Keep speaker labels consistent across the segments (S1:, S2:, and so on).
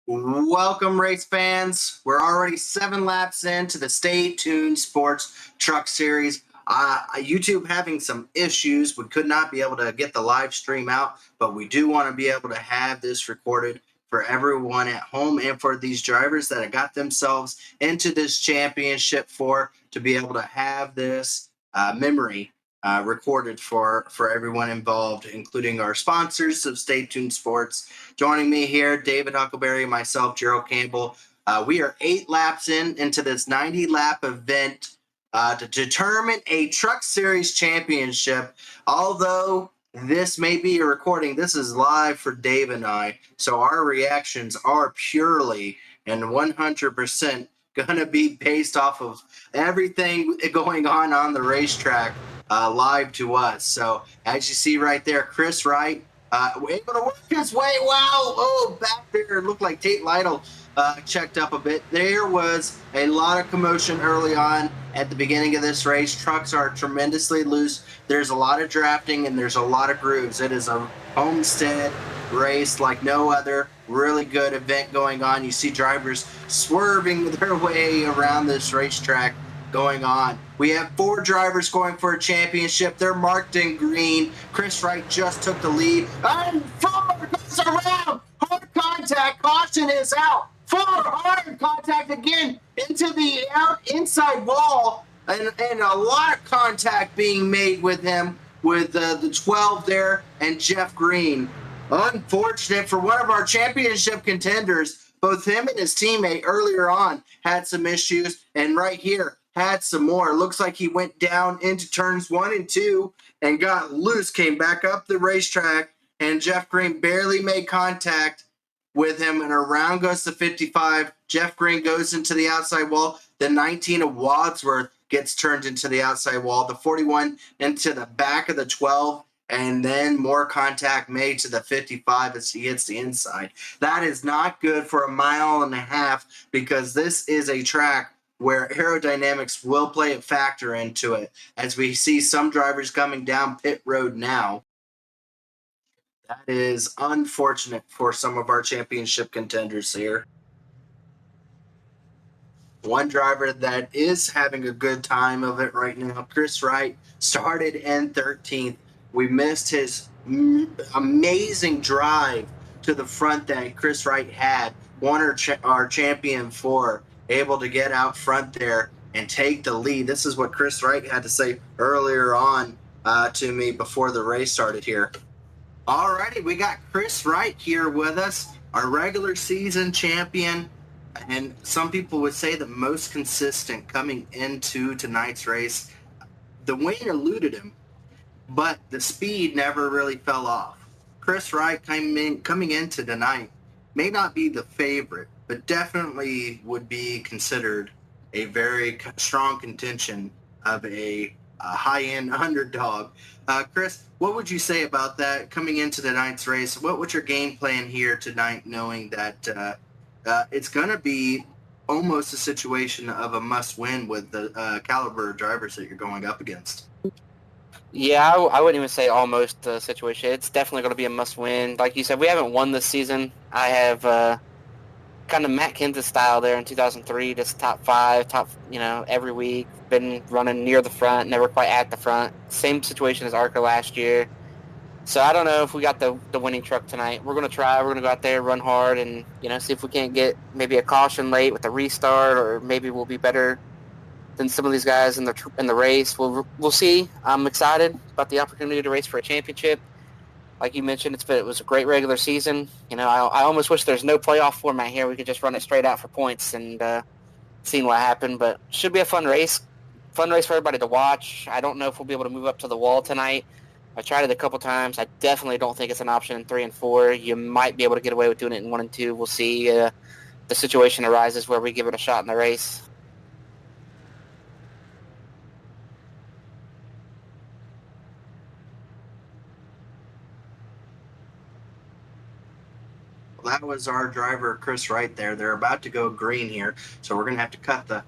S1: Welcome, race fans. We're already 7 laps into the Stay Tuned Sports Truck Series. YouTube having some issues. We could not be able to get the live stream out, but we do want to be able to have this recorded for everyone at home and for these drivers that have got themselves into this championship to be able to have this memory recorded for everyone involved, including our sponsors of Stay Tuned Sports. Joining me here, David Huckleberry, myself, Gerald Campbell. We are 8 laps into this 90-lap event to determine a Truck Series championship. Although this may be a recording, this is live for Dave and I, so our reactions are purely and 100% going to be based off of everything going on the racetrack live to us. So as you see right there, Chris Wright able to work his way. Wow. Oh, back there. It looked like Tate Lytle checked up a bit. There was a lot of commotion early on at the beginning of this race. Trucks are tremendously loose. There's a lot of drafting and there's a lot of grooves. It is a Homestead race like no other. Really good event going on. You see drivers swerving their way around this racetrack going on. We have 4 drivers going for a championship. They're marked in green. Chris Wright just took the lead. And 4 goes around. Hard contact. Caution is out. 4 hard contact again into the inside wall. And a lot of contact being made with him with the 12 there and Jeff Green. Unfortunate for one of our championship contenders. Both him and his teammate earlier on had some issues, and right here had some more. Looks like he went down into turns 1 and 2 and got loose, came back up the racetrack, and Jeff Green barely made contact with him, and around goes the 55. Jeff Green goes into the outside wall. The 19 of Wadsworth gets turned into the outside wall. The 41 into the back of the 12. And then more contact made to the 55 as he hits the inside. That is not good for a mile and a half because this is a track where aerodynamics will play a factor into it. As we see some drivers coming down pit road now. That is unfortunate for some of our championship contenders here. One driver that is having a good time of it right now, Chris Wright, started in 13th. We missed his amazing drive to the front that Chris Wright had. Our champion for able to get out front there and take the lead. This is what Chris Wright had to say earlier on to me before the race started here. Alrighty, we got Chris Wright here with us, our regular season champion. And some people would say the most consistent coming into tonight's race. The wind eluded him, but the speed never really fell off. Chris Wright coming into tonight may not be the favorite, but definitely would be considered a very strong contention of a high-end underdog. Chris, what would you say about that coming into tonight's race? What's your game plan here tonight, knowing that it's going to be almost a situation of a must-win with the caliber of drivers that you're going up against?
S2: Yeah, I wouldn't even say almost a situation. It's definitely going to be a must-win. Like you said, we haven't won this season. I have kind of Matt Kenseth style there in 2003, just top 5, every week. Been running near the front, never quite at the front. Same situation as Arca last year. So I don't know if we got the winning truck tonight. We're going to try. We're going to go out there, run hard, and see if we can't get maybe a caution late with a restart, or maybe we'll be better than some of these guys in the race. We'll see. I'm excited about the opportunity to race for a championship. Like you mentioned, it was a great regular season. I almost wish there's no playoff format here. We could just run it straight out for points and see what happened. But should be a fun race for everybody to watch. I don't know if we'll be able to move up to the wall tonight. I tried it a couple times. I definitely don't think it's an option in 3 and 4. You might be able to get away with doing it in 1 and 2. We'll see. The situation arises where we give it a shot in the race.
S1: That was our driver, Chris Wright there. They're about to go green here, so we're going to have to cut the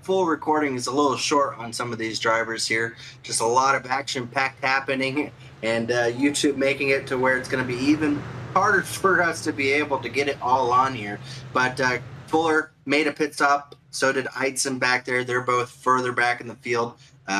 S1: full recording is a little short on some of these drivers here. Just a lot of action-packed happening, and YouTube making it to where it's going to be even harder for us to be able to get it all on here. But Fuller made a pit stop. So did Eidson back there. They're both further back in the field.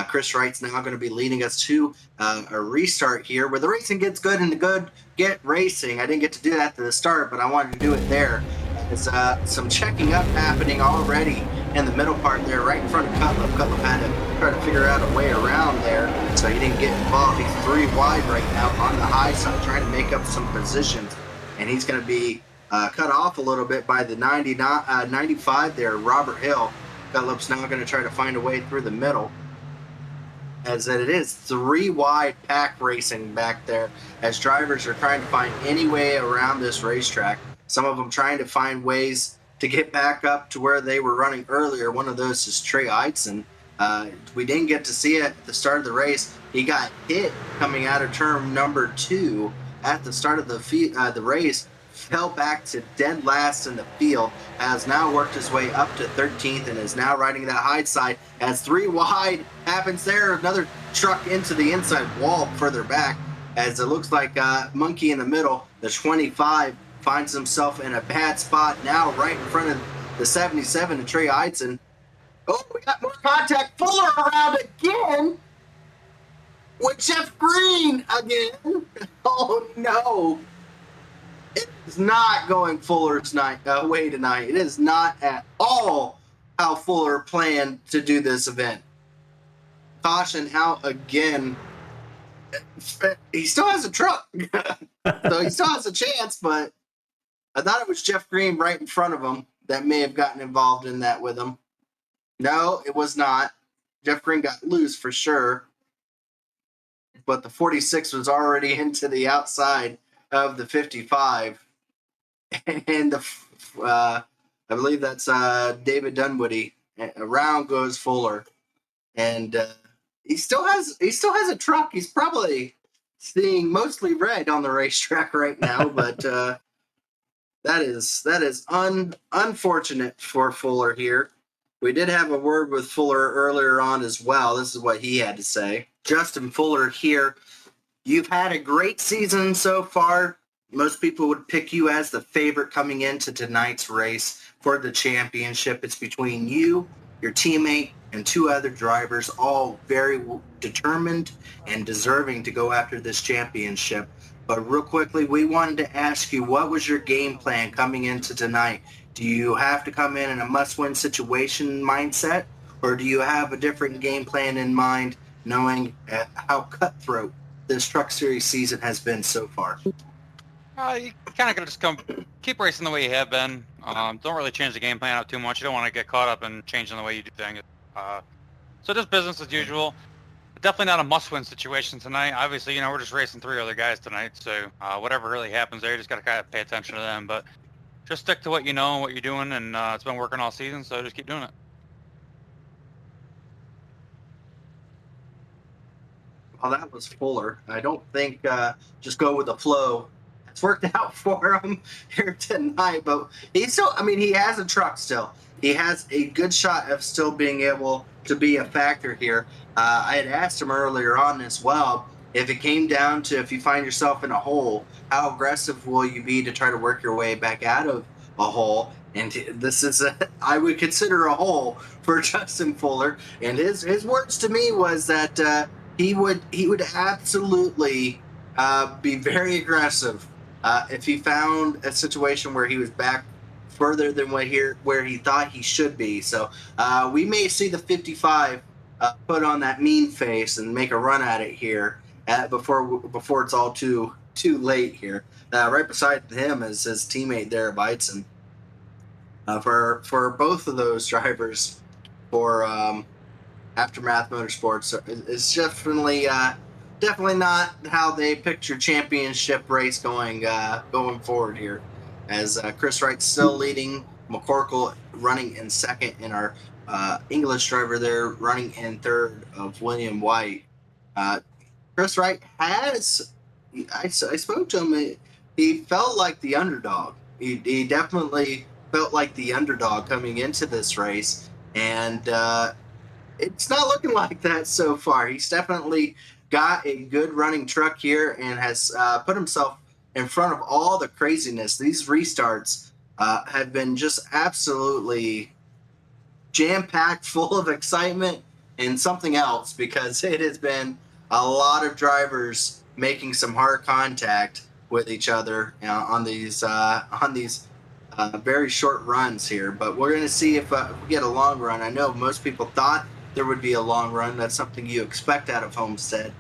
S1: Chris Wright's now going to be leading us to a restart here where the racing gets good and the good get racing. I didn't get to do that to the start, but I wanted to do it there. There's some checking up happening already in the middle part there, right in front of Cutlip. Cutlip had to try to figure out a way around there, so he didn't get involved. He's 3 wide right now on the high side, trying to make up some positions, and he's going to be cut off a little bit by the 95 there, Robert Hill. Cutlip's now going to try to find a way through the middle, as it is 3 wide pack racing back there, as drivers are trying to find any way around this racetrack. Some of them trying to find ways to get back up to where they were running earlier. One of those is Trey Eidson. We didn't get to see it at the start of the race. He got hit coming out of turn number 2 at the start of the race, fell back to dead last in the field, has now worked his way up to 13th and is now riding that high side as 3 wide happens there. Another truck into the inside wall further back, as it looks like Monkey in the middle, the 25, finds himself in a bad spot now right in front of the 77 and Trey Eidson. Oh, we got more contact. Fuller around again with Jeff Green again. Oh, no. It is not going Fuller's way tonight. It is not at all how Fuller planned to do this event. Caution out again. He still has a truck, so he still has a chance, but I thought it was Jeff Green right in front of him that may have gotten involved in that with him. No, it was not. Jeff Green got loose for sure, but the 46 was already into the outside of the 55. And I believe that's David Dunwoody. Around goes Fuller, and he still has a truck. He's probably seeing mostly red on the racetrack right now, but that is unfortunate for Fuller here. We did have a word with Fuller earlier on as well. This is what he had to say. Justin Fuller here. You've had a great season so far. Most people would pick you as the favorite coming into tonight's race for the championship. It's between you, your teammate, and 2 other drivers, all very determined and deserving to go after this championship. But real quickly, we wanted to ask you, what was your game plan coming into tonight? Do you have to come in a must-win situation mindset, or do you have a different game plan in mind, knowing how cutthroat this Truck Series season has been so far?
S3: You kind of got to just keep racing the way you have been. Don't really change the game plan out too much. You don't want to get caught up in changing the way you do things. So just business as usual. Definitely not a must-win situation tonight. Obviously, we're just racing 3 other guys tonight. So whatever really happens there, you just got to kind of pay attention to them. But just stick to what you know and what you're doing, and it's been working all season, so just keep doing it.
S1: Well, that was Fuller. I don't think just go with the flow. It's worked out for him here tonight, but he has a truck still. He has a good shot of still being able to be a factor here. I had asked him earlier on as well, if it came down to if you find yourself in a hole, how aggressive will you be to try to work your way back out of a hole? And this is I would consider a hole for Justin Fuller. And his words to me was that he would absolutely be very aggressive if he found a situation where he was back further than where he thought he should be. So we may see the 55 put on that mean face and make a run at it here before it's all too late here. Right beside him is his teammate there, Eidson. For both of those drivers for Aftermath Motorsports, it's definitely not how they picture championship race going forward here, as Chris Wright still leading, McCorkle running in second, and our English driver there running in third of William White. Chris Wright has, I spoke to him, he felt like the underdog. He definitely felt like the underdog coming into this race, and it's not looking like that so far. He's definitely got a good running truck here and has put himself in front of all the craziness, these restarts have been just absolutely jam-packed, full of excitement and something else, because it has been a lot of drivers making some hard contact with each other on these very short runs here. But we're going to see if we get a long run. I know most people thought there would be a long run. That's something you expect out of Homestead.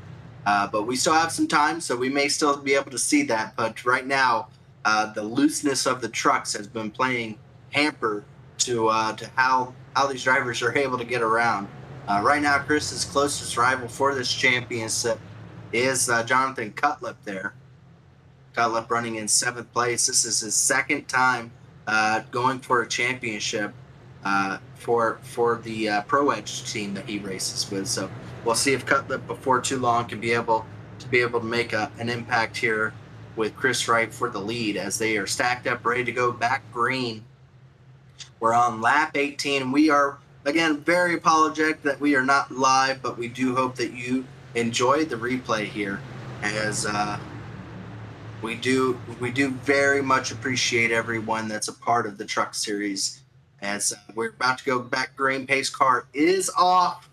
S1: But we still have some time, so we may still be able to see that. But right now, the looseness of the trucks has been playing hamper to how these drivers are able to get around. Right now, Chris's closest rival for this championship is Jonathan Cutlip there. Cutlip running in 7th place. This is his second time going for a championship for the Pro Edge team that he races with. So we'll see if Cutlip before too long can be able to make an impact here with Chris Wright for the lead, as they are stacked up, ready to go back green. We're on lap 18. We are, again, very apologetic that we are not live, but we do hope that you enjoyed the replay here, as we do very much appreciate everyone that's a part of the Truck Series. As we're about to go back green, pace car is off.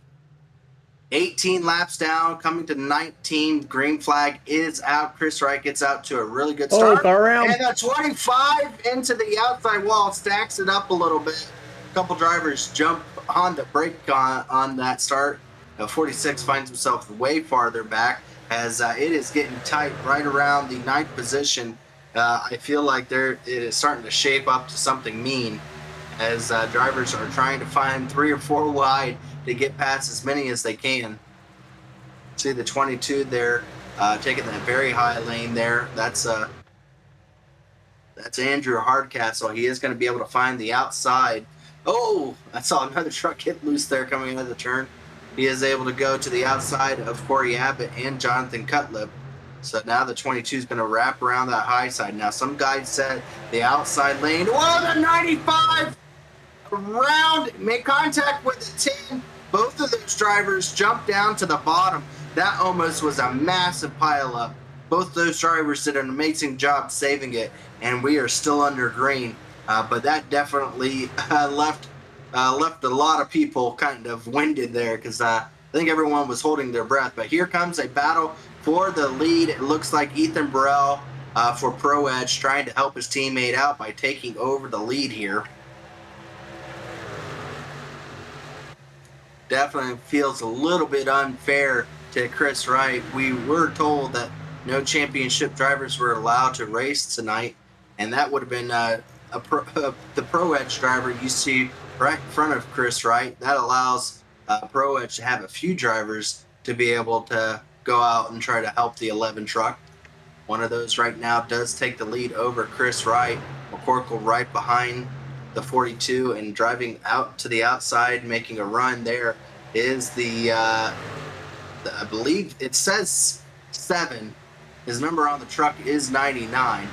S1: 18 laps down, coming to 19. Green flag is out. Chris Wright gets out to a really good start.
S4: Car around.
S1: And a 25 into the outside wall, stacks it up a little bit. A couple drivers jump on the brake on that start. 46 finds himself way farther back, as it is getting tight right around the 9th position. I feel like it is starting to shape up to something mean, as drivers are trying to find 3 or 4 wide to get past as many as they can. See the 22 there, taking that very high lane there. That's Andrew Hardcastle. He is going to be able to find the outside. Oh, I saw another truck hit loose there coming out of the turn. He is able to go to the outside of Corey Abbott and Jonathan Cutlip. So now the 22 is going to wrap around that high side. Now some guys said the outside lane. Whoa, the 95 around, make contact with the 10. Both of those drivers jumped down to the bottom. That almost was a massive pileup. Both those drivers did an amazing job saving it, and we are still under green. But that definitely left a lot of people kind of winded there, because I think everyone was holding their breath. But here comes a battle for the lead. It looks like Ethan Burrell for Pro Edge trying to help his teammate out by taking over the lead here. Definitely feels a little bit unfair to Chris Wright. We were told that no championship drivers were allowed to race tonight, and that would have been the Pro Edge driver you see right in front of Chris Wright. That allows Pro Edge to have a few drivers to be able to go out and try to help the 11 truck. One of those right now does take the lead over Chris Wright. McCorkle right behind the 42, and driving out to the outside, making a run there is the I believe it says 7. His number on the truck is 99,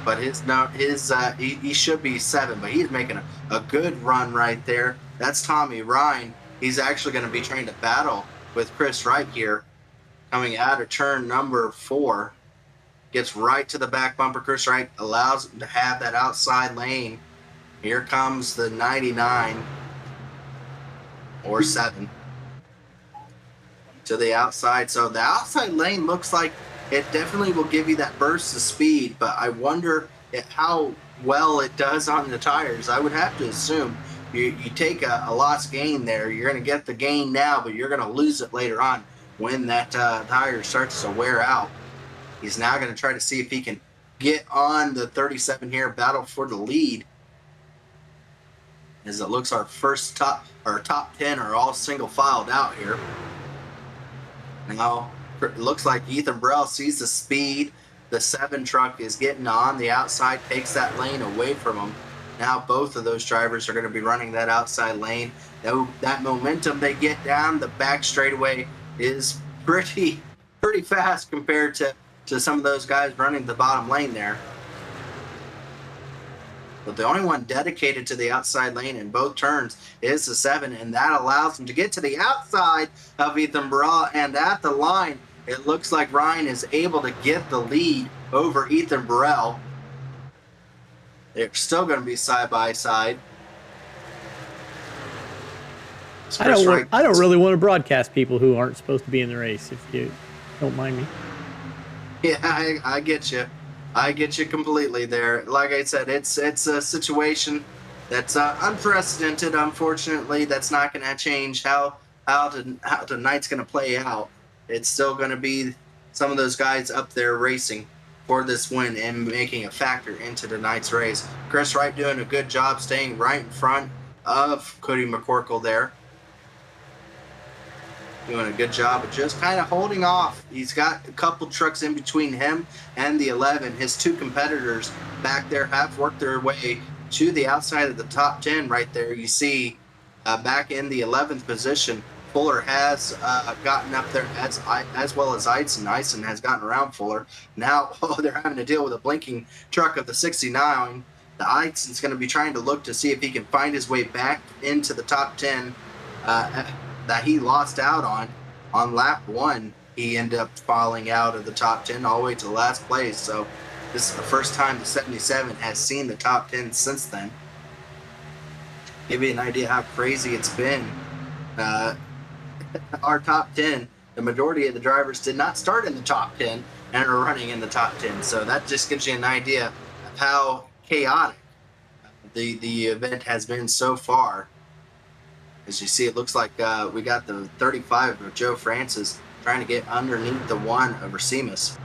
S1: but he should be 7, but he's making a good run right there. That's Tommy Ryan. He's actually going to be trying to battle with Chris Wright here, coming out of turn number 4. Gets right to the back bumper. Chris Wright allows him to have that outside lane. Here comes the 99 or 7 to the outside. So the outside lane looks like it definitely will give you that burst of speed, but I wonder how well it does on the tires. I would have to assume you take a lost gain there. You're going to get the gain now, but you're going to lose it later on when that tire starts to wear out. He's now going to try to see if he can get on the 37 here, battle for the lead. As it looks, our top 10 are all single filed out here. Now it looks like Ethan Burrell sees the speed. The 7 truck is getting on the outside, takes that lane away from him. Now both of those drivers are going to be running that outside lane. That momentum they get down the back straightaway is pretty fast compared to some of those guys running the bottom lane there. But the only one dedicated to the outside lane in both turns is the 7, and that allows him to get to the outside of Ethan Burrell. And at the line, it looks like Ryan is able to get the lead over Ethan Burrell. They're still going to be side by side.
S4: I don't really want to broadcast people who aren't supposed to be in the race, if you don't mind me.
S1: Yeah, I get you. I get you completely there. Like I said, it's a situation that's unprecedented. Unfortunately, that's not going to change how tonight's going to play out. It's still going to be some of those guys up there racing for this win and making a factor into tonight's race. Chris Wright doing a good job staying right in front of Cody McCorkle there. Doing a good job of just kind of holding off. He's got a couple trucks in between him and the 11. His two competitors back there have worked their way to the outside of the top 10 right there. You see back in the 11th position, Fuller has gotten up there as well as Eidson. Eidson has gotten around Fuller. Now they're having to deal with a blinking truck of the 69. The Eidson's going to be trying to look to see if he can find his way back into the top 10 that he lost out on lap 1. He ended up falling out of the top 10 all the way to the last place. So this is the first time the 77 has seen the top 10 since then. Give you an idea how crazy it's been. Our top 10, the majority of the drivers did not start in the top 10 and are running in the top 10. So that just gives you an idea of how chaotic the event has been so far. As you see, it looks like we got the 35 of Joe Francis trying to get underneath the 1 of Racimus.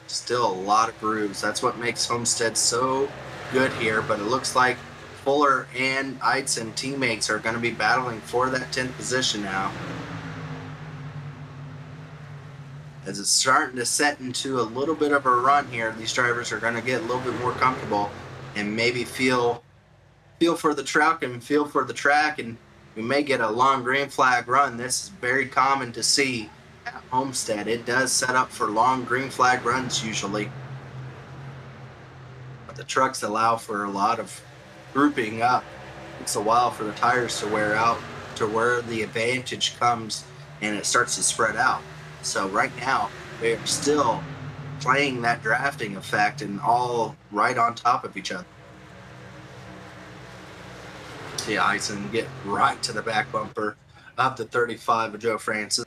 S1: Still a lot of grooves. That's what makes Homestead so good here, but it looks like Fuller and Eidson teammates are going to be battling for that 10th position now. As it's starting to set into a little bit of a run here, these drivers are going to get a little bit more comfortable and maybe feel for the truck and feel for the track, and we may get a long green flag run. This is very common to see at Homestead. It does set up for long green flag runs usually. But the trucks allow for a lot of grouping up. It's a while for the tires to wear out to where the advantage comes and it starts to spread out. So right now, they're still playing that drafting effect and all right on top of each other. See Eidson get right to the back bumper of the 35 of Joe Francis.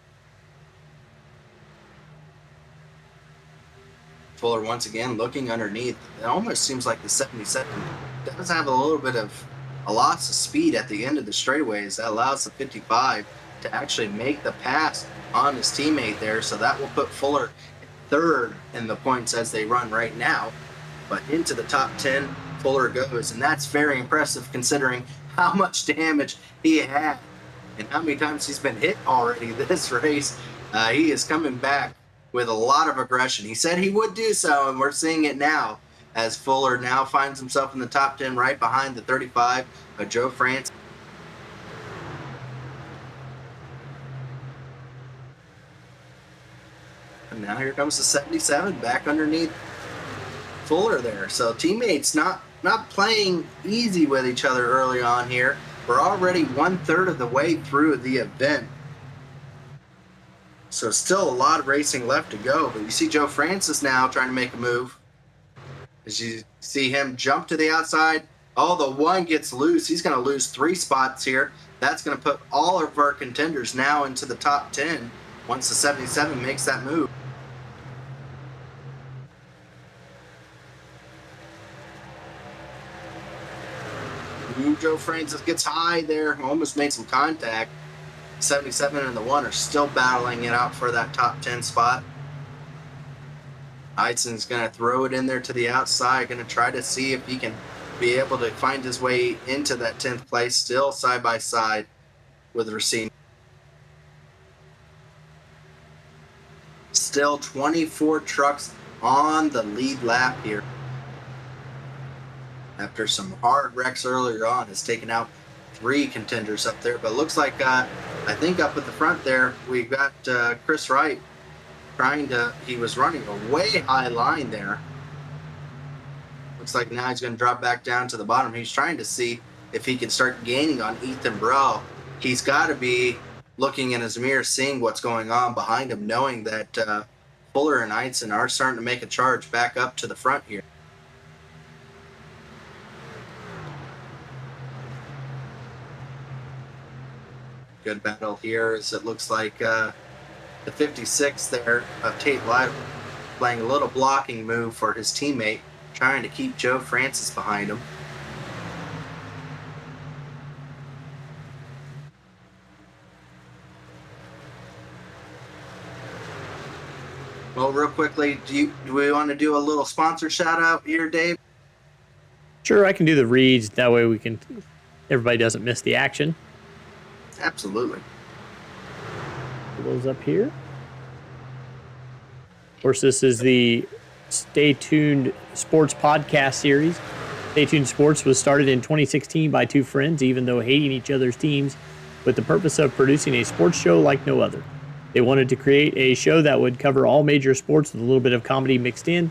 S1: Fuller once again looking underneath. It almost seems like the 77 does have a little bit of a loss of speed at the end of the straightaways. That allows the 55 to actually make the pass on his teammate there. So that will put Fuller third in the points as they run right now. But into the top 10, Fuller goes. And that's very impressive considering how much damage he had and how many times he's been hit already this race. He is coming back with a lot of aggression. He said he would do so, and we're seeing it now as Fuller now finds himself in the top 10 right behind the 35 of Joe France. And now here comes the 77 back underneath Fuller there. So teammates not playing easy with each other early on here. We're already 1/3 of the way through the event. So still a lot of racing left to go. But you see Joe Francis now trying to make a move. As you see him jump to the outside. Oh, the 1 gets loose. He's going to lose 3 spots here. That's going to put all of our contenders now into the top 10 once the 77 makes that move. Joe Francis gets high there, almost made some contact. 77 and the 1 are still battling it out for that top 10 spot. Eidson's going to throw it in there to the outside, going to try to see if he can be able to find his way into that 10th place, still side by side with Racine. Still 24 trucks on the lead lap here. After some hard wrecks earlier on, has taken out 3 contenders up there. But it looks like, I think up at the front there, we got Chris Wright he was running a way high line there. Looks like now he's going to drop back down to the bottom. He's trying to see if he can start gaining on Ethan Burrell. He's got to be looking in his mirror, seeing what's going on behind him, knowing that Fuller and Eidson are starting to make a charge back up to the front here. Good battle here as it looks like the 56 there of Tate Lytle playing a little blocking move for his teammate, trying to keep Joe Francis behind him. Well, real quickly, do we want to do a little sponsor shout out here, Dave?
S4: Sure, I can do the reads. That way everybody doesn't miss the action.
S1: Absolutely.
S4: Put those up here. Of course, this is the Stay Tuned Sports podcast series. Stay Tuned Sports was started in 2016 by two friends, even though hating each other's teams, with the purpose of producing a sports show like no other. They wanted to create a show that would cover all major sports with a little bit of comedy mixed in.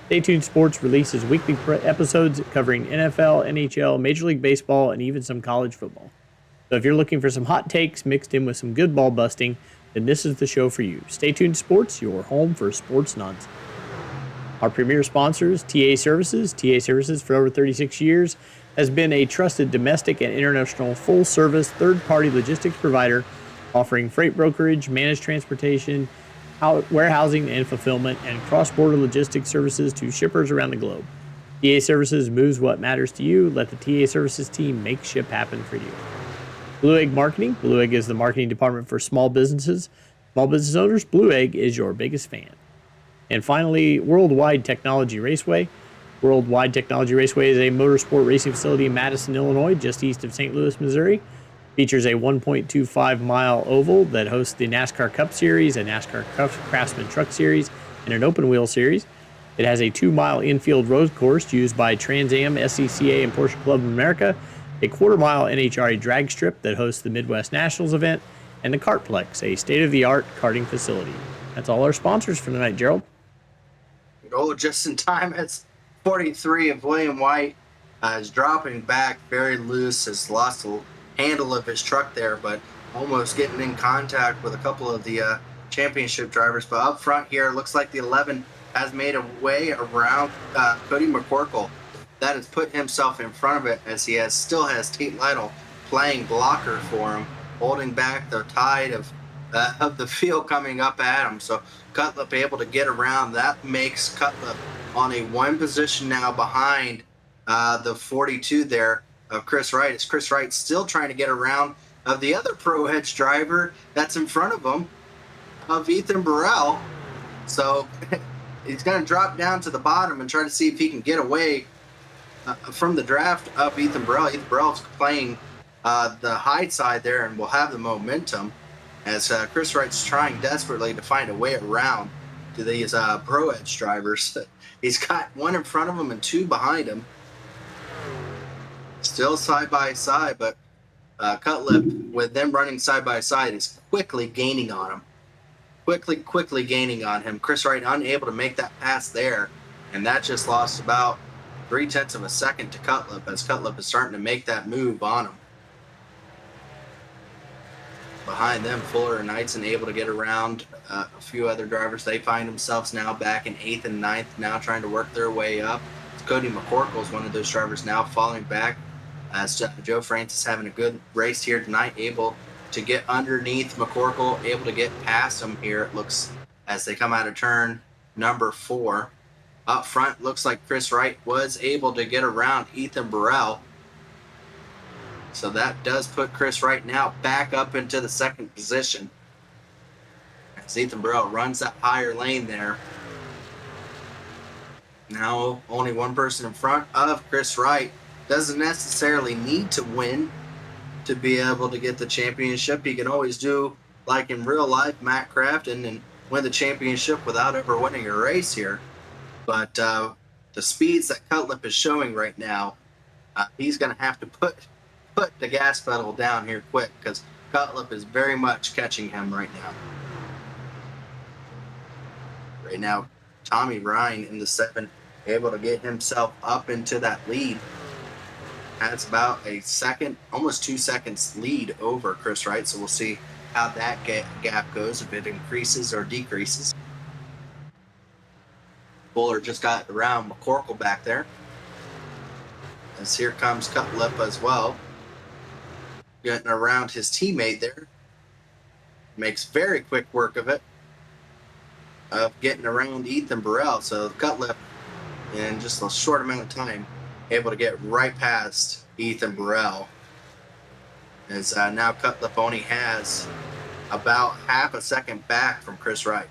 S4: Stay Tuned Sports releases weekly episodes covering NFL, NHL, Major League Baseball, and even some college football. So if you're looking for some hot takes mixed in with some good ball busting, then this is the show for you. Stay Tuned Sports, your home for sports nonsense. Our premier sponsors, TA Services. TA Services, for over 36 years, has been a trusted domestic and international full-service third-party logistics provider offering freight brokerage, managed transportation, warehousing and fulfillment, and cross-border logistics services to shippers around the globe. TA Services moves what matters to you. Let the TA Services team make ship happen for you. Blue Egg Marketing. Blue Egg is the marketing department for small businesses. Small business owners, Blue Egg is your biggest fan. And finally, Worldwide Technology Raceway. Worldwide Technology Raceway is a motorsport racing facility in Madison, Illinois, just east of St. Louis, Missouri. Features a 1.25-mile oval that hosts the NASCAR Cup Series, a NASCAR Craftsman Truck Series, and an Open Wheel Series. It has a 2-mile infield road course used by Trans Am, SCCA, and Porsche Club of America, a quarter-mile NHRA drag strip that hosts the Midwest Nationals event, and the Kartplex, a state-of-the-art karting facility. That's all our sponsors for tonight, Gerald.
S1: Oh, just in time. It's 43 of William White is dropping back very loose, has lost the handle of his truck there, but almost getting in contact with a couple of the championship drivers. But up front here, looks like the 11 has made a way around Cody McCorkle. That has put himself in front of it, as he still has Tate Lytle playing blocker for him, holding back the tide of the field coming up at him. So Cutlip able to get around. That makes Cutlip on a one position now behind the 42 there of Chris Wright. As Chris Wright still trying to get around of the other Pro Edge driver that's in front of him, of Ethan Burrell. So he's going to drop down to the bottom and try to see if he can get away from the draft of Ethan Burrell. Ethan Burrell's playing the high side there and will have the momentum, as Chris Wright's trying desperately to find a way around to these Pro Edge drivers. He's got one in front of him and two behind him. Still side by side, but Cutlip, with them running side by side, is quickly gaining on him. Quickly gaining on him. Chris Wright unable to make that pass there, and that just lost about 0.3 of a second to Cutlip, as Cutlip is starting to make that move on him. Behind them, Fuller and Eidson able to get around a few other drivers. They find themselves now back in 8th and 9th, now trying to work their way up. Cody McCorkle is one of those drivers now falling back, as Joe Francis having a good race here tonight, able to get underneath McCorkle, able to get past him here, it looks, as they come out of turn number 4. Up front, looks like Chris Wright was able to get around Ethan Burrell. So that does put Chris Wright now back up into the second position, as Ethan Burrell runs that higher lane there. Now only one person in front of Chris Wright. Doesn't necessarily need to win to be able to get the championship. He can always do, like in real life, Matt Crafton, and win the championship without ever winning a race here. But the speeds that Cutlip is showing right now, he's going to have to put the gas pedal down here quick, because Cutlip is very much catching him right now. Right now, Tommy Ryan in the 7, able to get himself up into that lead. That's about a second, almost 2 seconds lead over Chris Wright. So we'll see how that gap goes, if it increases or decreases. Fuller just got around McCorkle back there. As here comes Cutlip as well. Getting around his teammate there. Makes very quick work of it. Of getting around Ethan Burrell. So Cutlip, in just a short amount of time, able to get right past Ethan Burrell. As now Cutlip only has about half a second back from Chris Wright.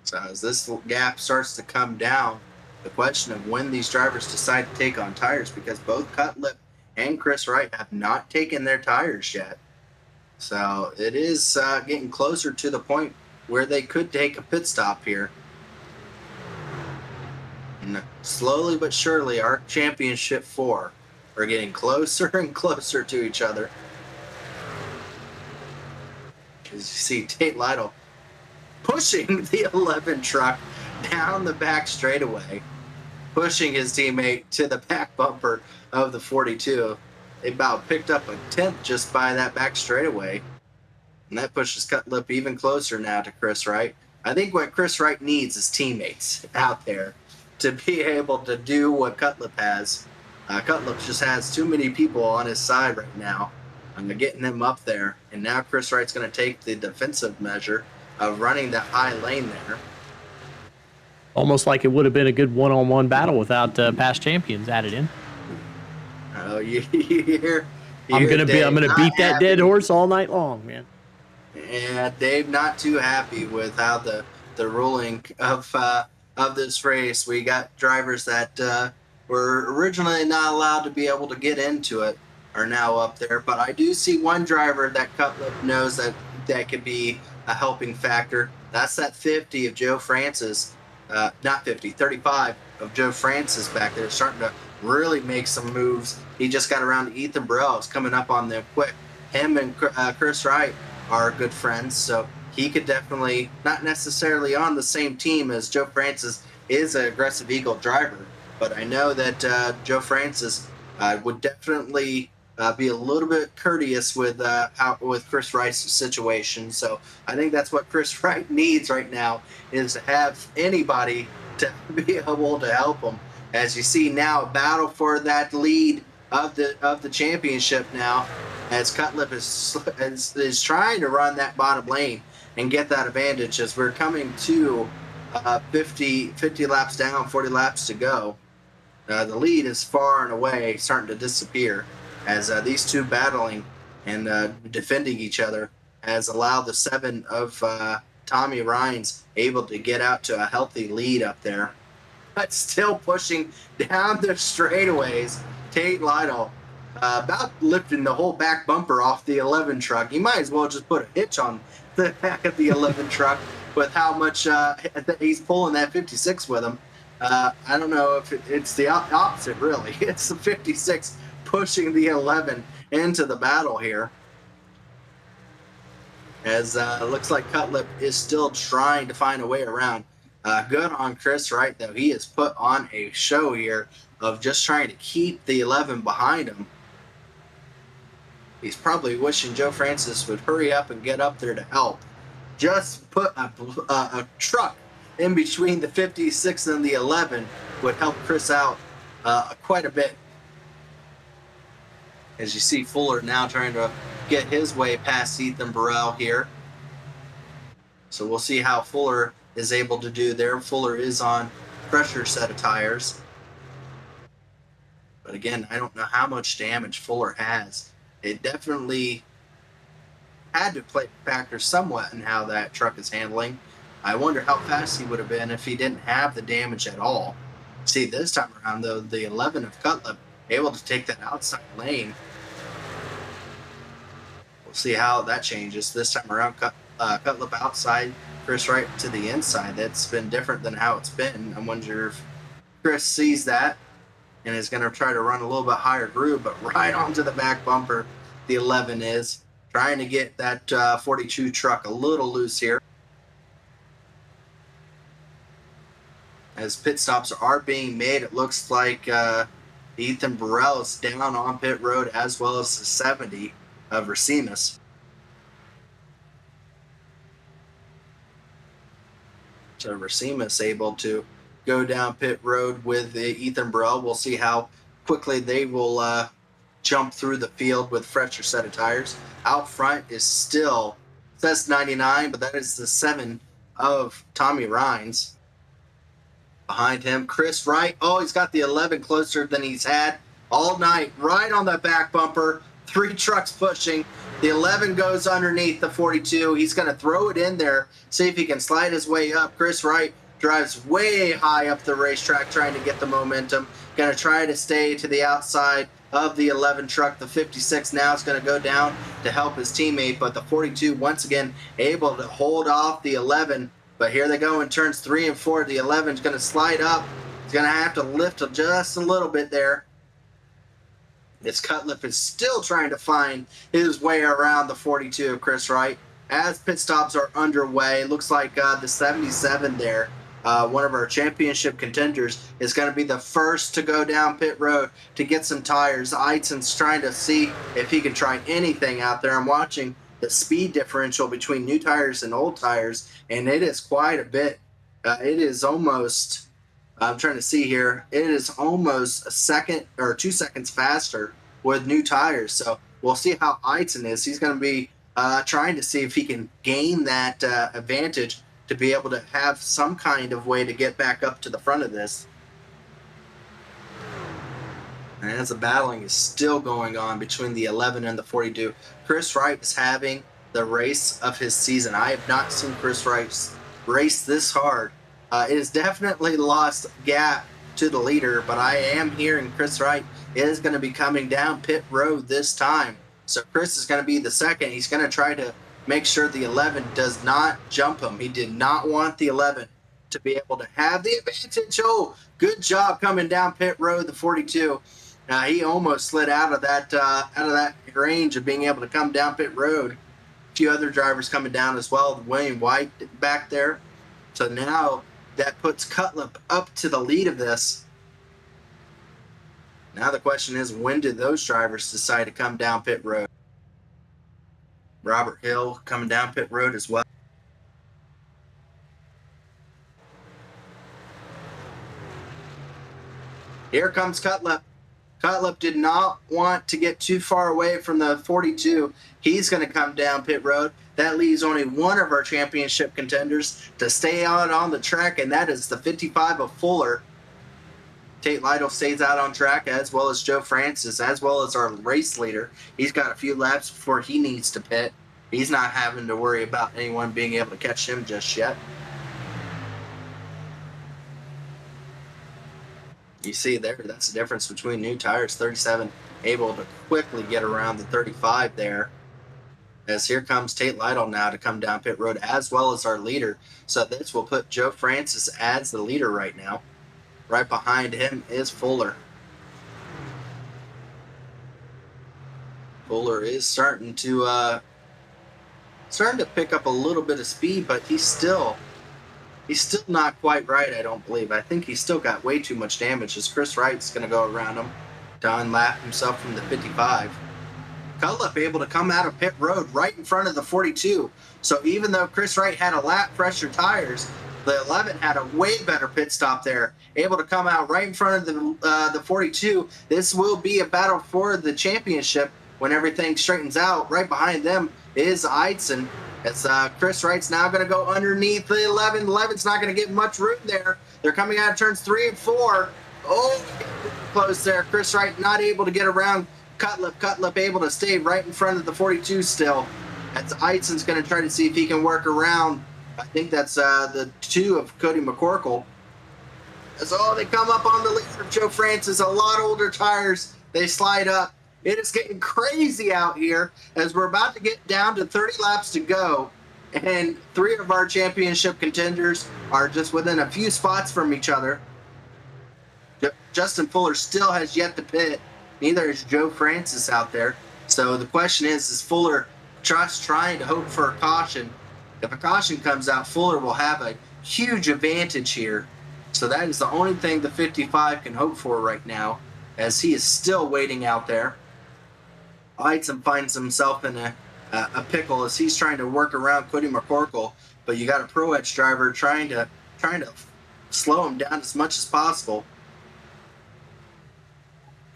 S1: So as this gap starts to come down, the question of when these drivers decide to take on tires, because both Cutlip and Chris Wright have not taken their tires yet. So it is getting closer to the point where they could take a pit stop here. And slowly but surely, our championship 4 are getting closer and closer to each other. As you see Tate Lytle pushing the 11 truck down the back straightaway, pushing his teammate to the back bumper of the 42. They about picked up a 10th just by that back straightaway. And that pushes Cutlip even closer now to Chris Wright. I think what Chris Wright needs is teammates out there to be able to do what Cutlip has. Cutlip just has too many people on his side right now. Getting him up there. And now Chris Wright's going to take the defensive measure of running that high lane there.
S4: Almost like it would have been a good one-on-one battle without past champions added in.
S1: Oh, you hear
S4: I'm gonna beat that dead horse all night long, man.
S1: Yeah, Dave not too happy with how the ruling of this race. We got drivers that were originally not allowed to be able to get into it are now up there. But I do see one driver that Cutlip knows that could be a helping factor. That's that 50 of Joe Francis. Not 50, 35 of Joe Francis back there, starting to really make some moves. He just got around Ethan Burrell. It's coming up on them quick. Him and Chris Wright are good friends, so he could definitely, not necessarily on the same team as Joe Francis is an aggressive Eagle driver, but I know that Joe Francis would definitely be a little bit courteous with Chris Wright's situation. So I think that's what Chris Wright needs right now, is to have anybody to be able to help him. As you see now, a battle for that lead of the championship now, as Cutlip is trying to run that bottom lane and get that advantage, as we're coming to 50 laps down, 40 laps to go. The lead is far and away starting to disappear, as these two battling and defending each other has allowed the 7 of Tommy Rhines able to get out to a healthy lead up there. But still pushing down the straightaways, Tate Lytle about lifting the whole back bumper off the 11 truck. He might as well just put a hitch on the back of the 11 truck with how much he's pulling that 56 with him. I don't know if it's the opposite, really. It's the 56 pushing the 11 into the battle here. As it looks like Cutlip is still trying to find a way around. Good on Chris Wright, though. He has put on a show here of just trying to keep the 11 behind him. He's probably wishing Joe Francis would hurry up and get up there to help. Just put a truck in between the 56 and the 11 would help Chris out quite a bit. As you see Fuller now trying to get his way past Ethan Burrell here. So we'll see how Fuller is able to do there. Fuller is on pressure set of tires. But again, I don't know how much damage Fuller has. It definitely had to play a factor somewhat in how that truck is handling. I wonder how fast he would have been if he didn't have the damage at all. See, this time around, though, the 11 of Cutlip able to take that outside lane. We'll see how that changes. This time around, Cutlip outside, Chris Wright to the inside. That's been different than how it's been. I wonder if Chris sees that and is going to try to run a little bit higher groove, but right onto the back bumper, the 11 is trying to get that 42 truck a little loose here. As pit stops are being made, it looks like Ethan Burrell is down on pit road, as well as the 70 of Racimus. So Racima's able to go down pit road with Ethan Burrell. We'll see how quickly they will jump through the field with fresher set of tires. Out front is still, says 99, but that is the 7 of Tommy Rines. Behind him, Chris Wright. Oh, he's got the 11 closer than he's had all night. Right on the back bumper. 3 trucks pushing. The 11 goes underneath the 42. He's going to throw it in there, see if he can slide his way up. Chris Wright drives way high up the racetrack trying to get the momentum. Going to try to stay to the outside of the 11 truck. The 56 now is going to go down to help his teammate, but the 42 once again able to hold off the 11. But here they go in turns 3 and 4. The 11 is going to slide up. He's going to have to lift just a little bit there. As Cutlip is still trying to find his way around the 42 of Chris Wright. As pit stops are underway, looks like the 77 there, one of our championship contenders, is going to be the first to go down pit road to get some tires. Eidson's trying to see if he can try anything out there. I'm watching the speed differential between new tires and old tires, and it is quite a bit. It is almost, I'm trying to see here, it is almost a second or 2 seconds faster with new tires. So we'll see how Eidson is. He's going to be trying to see if he can gain that advantage to be able to have some kind of way to get back up to the front of this. And as the battling is still going on between the 11 and the 42, Chris Wright is having the race of his season. I have not seen Chris Wright race this hard. It has definitely lost gap to the leader, but I am hearing Chris Wright is going to be coming down pit road this time. So Chris is going to be the second. He's going to try to make sure the 11 does not jump him. He did not want the 11 to be able to have the advantage. Oh, good job coming down pit road, the 42. He almost slid out of that range of being able to come down pit road. A few other drivers coming down as well. William White back there. So now that puts Cutlip up to the lead of this. Now the question is, when do those drivers decide to come down pit road? Robert Hill coming down pit road as well. Here comes Cutlip. Cutlip did not want to get too far away from the 42. He's going to come down pit road. That leaves only one of our championship contenders to stay out on the track, and that is the 55 of Fuller. Tate Lytle stays out on track, as well as Joe Francis, as well as our race leader. He's got a few laps before he needs to pit. He's not having to worry about anyone being able to catch him just yet. You see there, that's the difference between new tires. 37 able to quickly get around the 35 there. As here comes Tate Lytle now to come down pit road, as well as our leader. So this will put Joe Francis as the leader right now. Right behind him is Fuller. Fuller is starting to pick up a little bit of speed, but he's still not quite right, I don't believe. I think he's still got way too much damage, as Chris Wright's going to go around him to unlap himself from the 55. Cutlip able to come out of pit road right in front of the 42. So even though Chris Wright had a lap fresher tires, the 11 had a way better pit stop there. Able to come out right in front of the 42. This will be a battle for the championship when everything straightens out. Right behind them is Eidson. As Chris Wright's now going to go underneath the 11. 11's not going to get much room there. They're coming out of turns 3 and 4. Oh, close there. Chris Wright not able to get around Cutlip. Cutlip able to stay right in front of the 42 still. As Eidson's going to try to see if he can work around. I think that's the 2 of Cody McCorkle. As they come up on the lead of Joe Francis. A lot older tires. They slide up. It is getting crazy out here as we're about to get down to 30 laps to go. And 3 of our championship contenders are just within a few spots from each other. Justin Fuller still has yet to pit. Neither is Joe Francis out there. So the question is Fuller just trying to hope for a caution? If a caution comes out, Fuller will have a huge advantage here. So that is the only thing the 55 can hope for right now, as he is still waiting out there. Eidson finds himself in a pickle as he's trying to work around Cody McCorkle, but you got a Pro Edge driver trying to trying to slow him down as much as possible.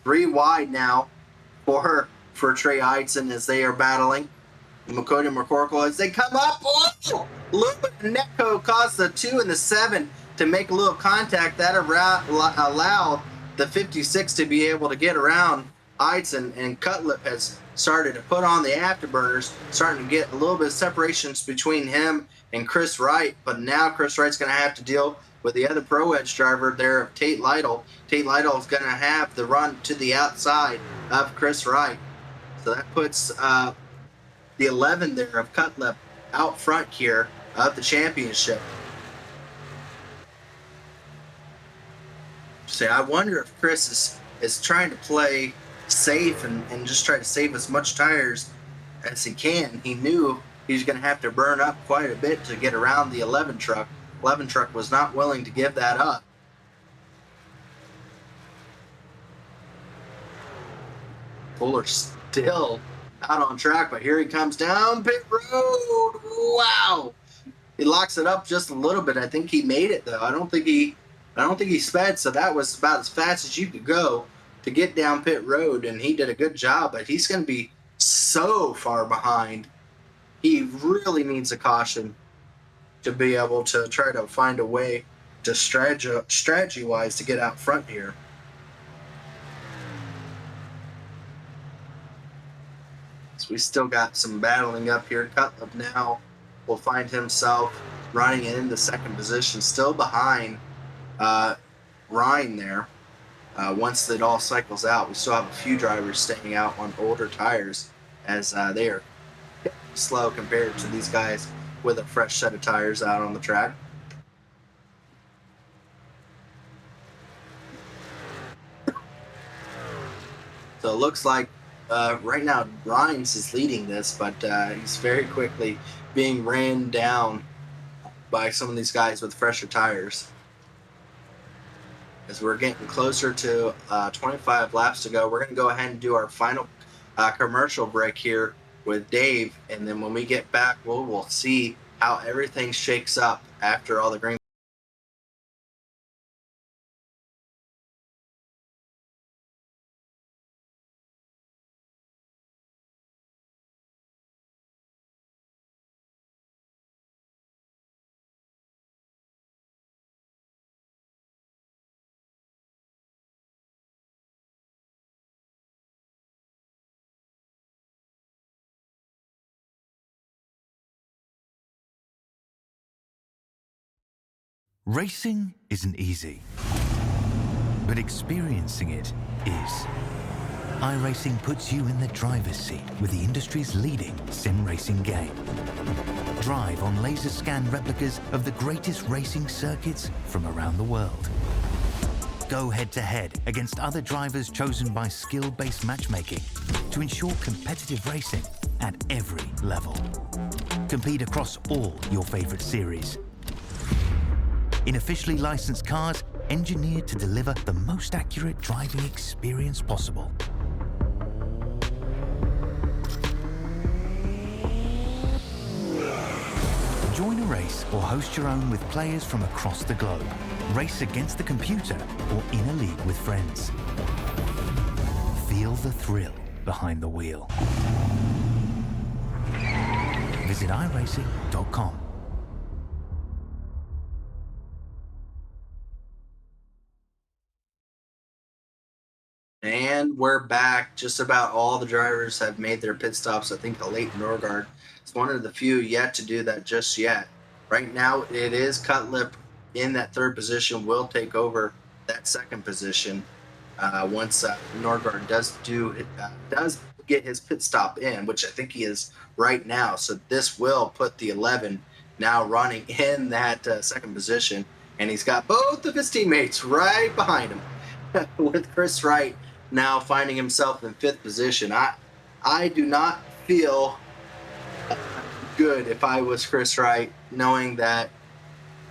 S1: 3 wide now for Trey Eidson as they are battling. Makota and McCorkle as they come up. Oh! A little bit of netco caused the 2 and the 7 to make a little contact. That allowed the 56 to be able to get around Eidson, and Cutlip has started to put on the afterburners, starting to get a little bit of separations between him and Chris Wright. But now Chris Wright's going to have to deal with the other Pro Edge driver there of Tate Lytle. Tate Lytle is going to have the run to the outside of Chris Wright. So that puts the 11 there of Cutlip out front here of the championship. So I wonder if Chris is trying to play safe and just try to save as much tires as he can. He knew he was going to have to burn up quite a bit to get around the 11 truck. 11 truck was not willing to give that up. Fuller still out on track, but here he comes down pit road. Wow. He locks it up just a little bit. I think he made it though. I don't think he sped, so that was about as fast as you could go to get down pit road, and he did a good job, but he's going to be so far behind. He really needs a caution to be able to try to find a way to strategy-wise to get out front here. So we still got some battling up here. Cutlip now will find himself running in the second position, still behind Ryan there. Once it all cycles out, we still have a few drivers staying out on older tires as they are slow compared to these guys with a fresh set of tires out on the track. So it looks like right now Rhines is leading this, but he's very quickly being ran down by some of these guys with fresher tires. As we're getting closer to 25 laps to go, we're going to go ahead and do our final commercial break here with Dave, and then when we get back, we'll see how everything shakes up after all the green.
S5: Racing isn't easy, but experiencing it is. iRacing puts you in the driver's seat with the industry's leading sim racing game. Drive on laser scan replicas of the greatest racing circuits from around the world. Go head-to-head against other drivers chosen by skill-based matchmaking to ensure competitive racing at every level. Compete across all your favorite series. In officially licensed cars, engineered to deliver the most accurate driving experience possible. Join a race or host your own with players from across the globe. Race against the computer or in a league with friends. Feel the thrill behind the wheel. Visit iRacing.com.
S1: And we're back. Just about all the drivers have made their pit stops. I think Leighton Norgard is one of the few yet to do that just yet. Right now, it is Cutlip in that third position, will take over that second position once Norgard does get his pit stop in, which I think he is right now. So this will put the 11 now running in that second position, and he's got both of his teammates right behind him with Chris Wright now finding himself in fifth position. I do not feel good if I was Chris Wright, knowing that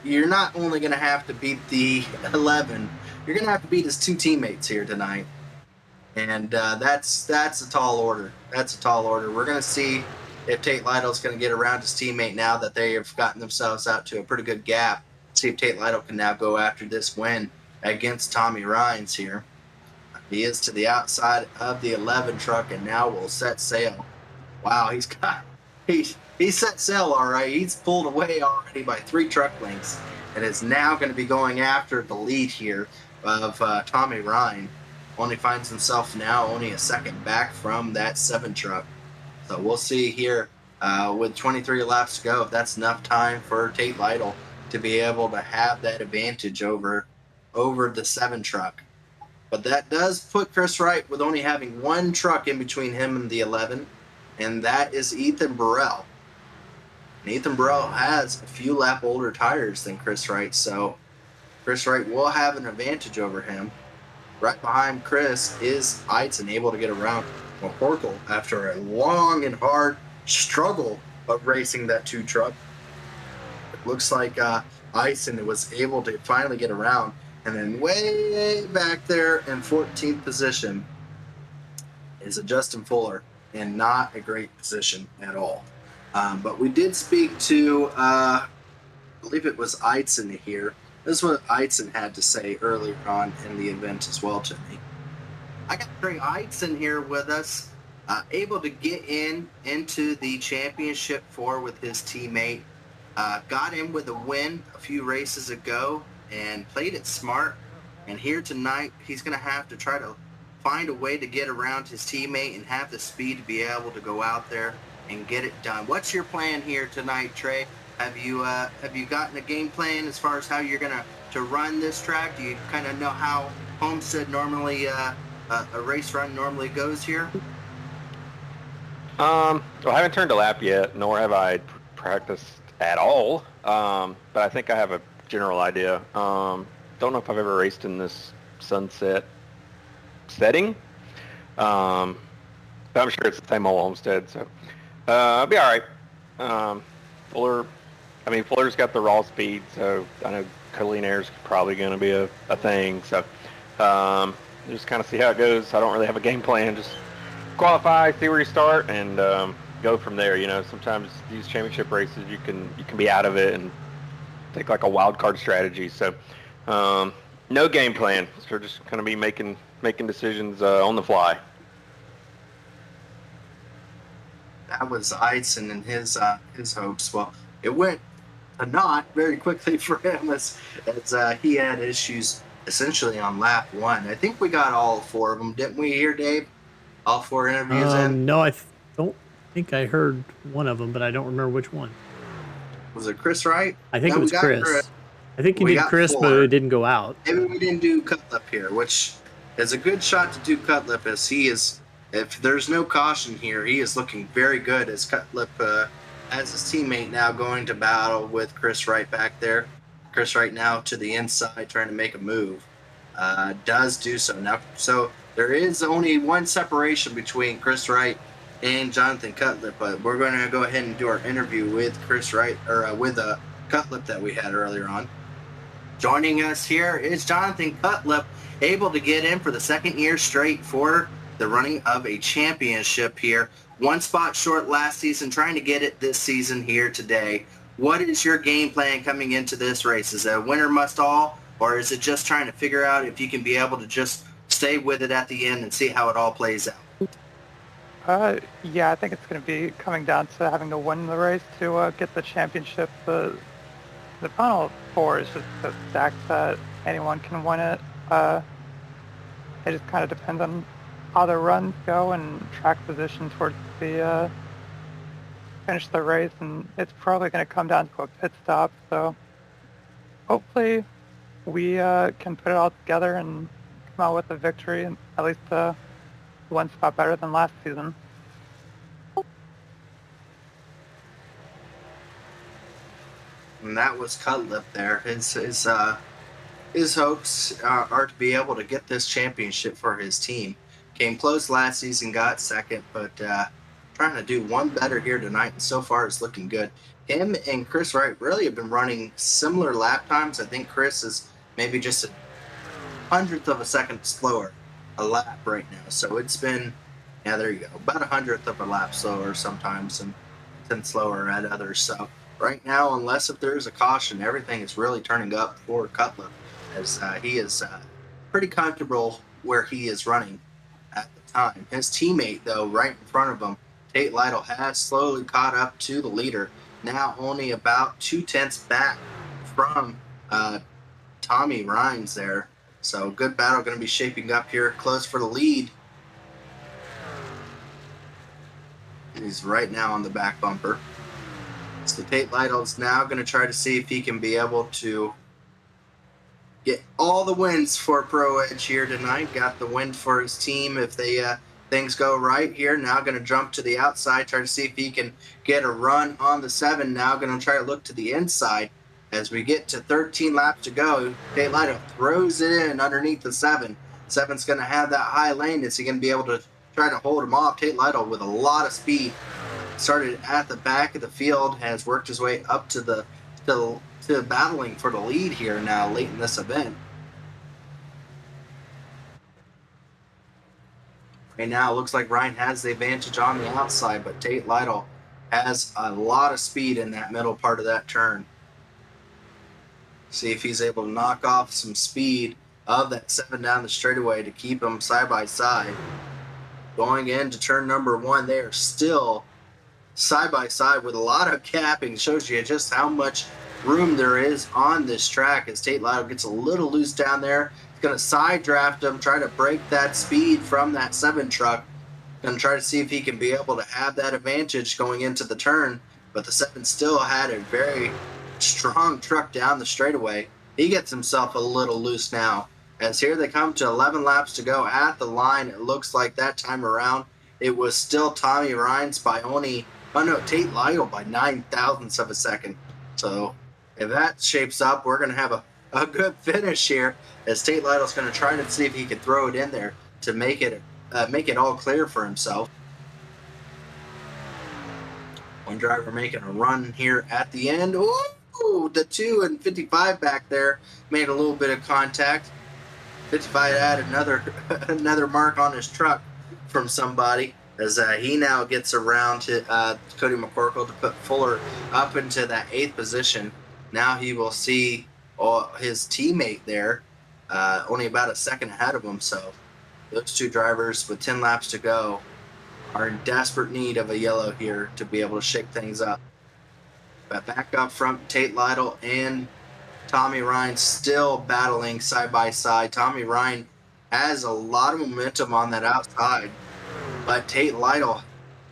S1: you're not only going to have to beat the 11, you're going to have to beat his two teammates here tonight. And that's a tall order. That's a tall order. We're going to see if Tate Lytle's going to get around his teammate now that they have gotten themselves out to a pretty good gap. See if Tate Lytle can now go after this win against Tommy Rhines here. He is to the outside of the 11 truck and now will set sail. Wow, he's set sail all right. He's pulled away already by 3 truck lengths and is now going to be going after the lead here of Tommy Rhine. Only finds himself now only a second back from that 7 truck. So we'll see here with 23 laps to go if that's enough time for Tate Lytle to be able to have that advantage over the 7 truck. But that does put Chris Wright with only having 1 truck in between him and the 11, and that is Ethan Burrell. And Ethan Burrell has a few lap older tires than Chris Wright, so Chris Wright will have an advantage over him. Right behind Chris is Eidson, able to get around McCorkle after a long and hard struggle of racing that 2 truck. It looks like Eidson was able to finally get around. And then way back there in 14th position is a Justin Fuller, and not a great position at all. But we did speak to, I believe it was Eidson here. This is what Eidson had to say earlier on in the event as well to me. I got Trey Eidson here with us, able to get into the championship 4 with his teammate. Got in with a win a few races ago and played it smart. And here tonight, he's going to have to try to find a way to get around his teammate and have the speed to be able to go out there and get it done. What's your plan here tonight, Trey? Have you gotten a game plan as far as how you're going to run this track? Do you kind of know how Homestead normally, a race run normally goes here?
S6: Well, I haven't turned a lap yet, nor have I practiced at all. But I think I have a general idea. Don't know if I've ever raced in this sunset setting. But I'm sure it's the same old Homestead, so I'll be all right. Fuller's got the raw speed, so I know Cutlip Air's probably going to be a thing. So just kind of see how it goes. I don't really have a game plan. Just qualify, see where you start, and go from there. You know, sometimes these championship races you can be out of it and take like a wild card strategy. So no game plan. So we're just going to be making decisions on the fly.
S1: That was Eidson and his hopes. Well, it went not very quickly for him as he had issues essentially on lap 1. I think we got all 4 of them, didn't we here, Dave? All 4 interviews in?
S4: No, I don't think I heard one of them, but I don't remember which one.
S1: Was it Chris Wright?
S4: I think it was Chris. I think you did Chris, 4. But it didn't go out.
S1: Maybe we didn't do Cutlip here, which is a good shot to do Cutlip, as he is, if there's no caution here, he is looking very good as Cutlip as his teammate now going to battle with Chris Wright back there. Chris Wright now to the inside trying to make a move. Does do so now. So there is only 1 separation between Chris Wright and Jonathan Cutlip, but we're going to go ahead and do our interview with Chris Wright, or with Cutlip that we had earlier on. Joining us here is Jonathan Cutlip, able to get in for the 2nd year straight for the running of a championship here. 1 spot short last season, trying to get it this season here today. What is your game plan coming into this race? Is it a winner must all, or is it just trying to figure out if you can be able to just stay with it at the end and see how it all plays out?
S7: Yeah, I think it's going to be coming down to having to win the race to get the championship. The final 4 is just so stacked that anyone can win it. It just kind of depends on how the runs go and track position towards the finish the race, and it's probably going to come down to a pit stop. So hopefully we can put it all together and come out with a victory, and at least 1 spot better than last season.
S1: And that was Cutlip there. His hopes are to be able to get this championship for his team. Came close last season, got 2nd, but trying to do 1 better here tonight, and so far it's looking good. Him and Chris Wright really have been running similar lap times. I think Chris is maybe just a 100th of a second slower a lap right now. So it's been, yeah, there you go, about 100th of a lap slower sometimes and 10 slower at others. So right now, unless if there's a caution, everything is really turning up for Cutlip, as he is pretty comfortable where he is running at the time. His teammate, though, right in front of him, Tate Lytle, has slowly caught up to the leader, now only about 2/10 back from Tommy Rhines there. So good battle going to be shaping up here, close for the lead. He's right now on the back bumper. So Tate Lytle's now going to try to see if he can be able to get all the wins for Pro Edge here tonight. Got the win for his team if they things go right here. Now going to jump to the outside, try to see if he can get a run on the 7. Now going to try to look to the inside. As we get to 13 laps to go, Tate Lytle throws it in underneath the 7. 7's going to have that high lane. Is he going to be able to try to hold him off? Tate Lytle with a lot of speed. Started at the back of the field, has worked his way up to battling for the lead here now late in this event. Right now, it looks like Ryan has the advantage on the outside, but Tate Lytle has a lot of speed in that middle part of that turn. See if he's able to knock off some speed of that 7 down the straightaway to keep them side by side. Going into turn number 1, they are still side by side with a lot of capping. Shows you just how much room there is on this track as Tate Lytle gets a little loose down there. He's going to side draft him, try to break that speed from that 7 truck. Going to try to see if he can be able to have that advantage going into the turn. But the 7 still had a very strong truck down the straightaway. He gets himself a little loose now. As here they come to 11 laps to go at the line. It looks like that time around it was still Tommy Rhines by Tate Lytle by 9 thousandths of a second. So if that shapes up, we're going to have a good finish here as Tate Lytle's going to try to see if he can throw it in there to make it all clear for himself. One driver making a run here at the end. Ooh, the 2 and 55 back there made a little bit of contact. 55 had another mark on his truck from somebody. As he now gets around to Cody McCorkle to put Fuller up into that 8th position. Now he will see his teammate there only about a second ahead of him. So those 2 drivers with 10 laps to go are in desperate need of a yellow here to be able to shake things up. But back up front, Tate Lytle and Tommy Rhine still battling side by side. Tommy Rhine has a lot of momentum on that outside. But Tate Lytle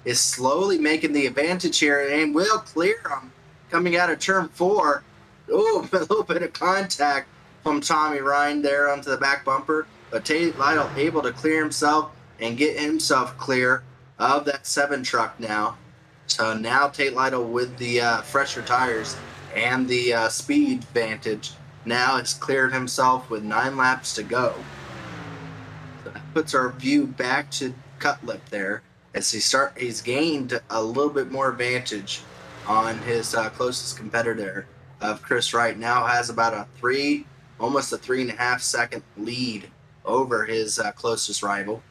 S1: is slowly making the advantage here and will clear him coming out of turn 4. Oh, a little bit of contact from Tommy Rhine there onto the back bumper. But Tate Lytle able to clear himself and get himself clear of that 7 truck now. So now Tate Lytle with the fresher tires and the speed advantage now has cleared himself with 9 laps to go. So that puts our view back to Cutlip there as he's gained a little bit more advantage on his closest competitor of Chris Wright. Now has about almost a 3.5 second lead over his closest rival.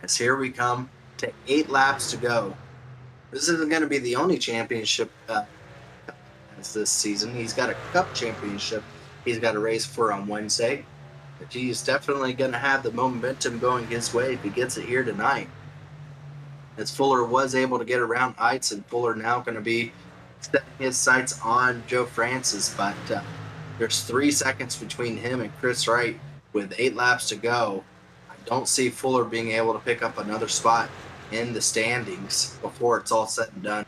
S1: As here we come to 8 laps to go. This isn't going to be the only championship this season. He's got a cup championship he's got a race for on Wednesday. But he's definitely going to have the momentum going his way if he gets it here tonight. As Fuller was able to get around Eidson, Fuller now going to be setting his sights on Joe Francis, but there's 3 seconds between him and Chris Wright with 8 laps to go. I don't see Fuller being able to pick up another spot in the standings before it's all said and done.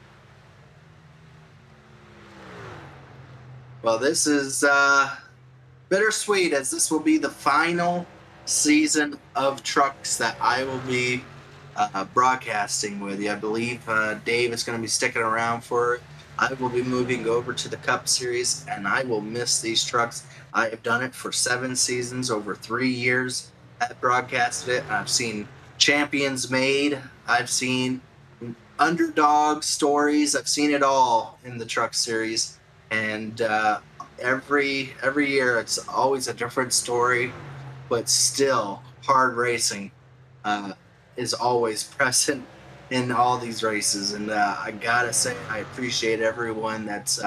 S1: Well, this is bittersweet, as this will be the final season of trucks that I will be broadcasting with you. I believe Dave is going to be sticking around for it. I will be moving over to the Cup Series, and I will miss these trucks. I have done it for 7 seasons, over 3 years. I've broadcasted it. I've seen champions made. I've seen underdog stories. I've seen it all in the Truck Series, and every year it's always a different story, but still hard racing is always present in all these races. And I gotta say, I appreciate everyone that's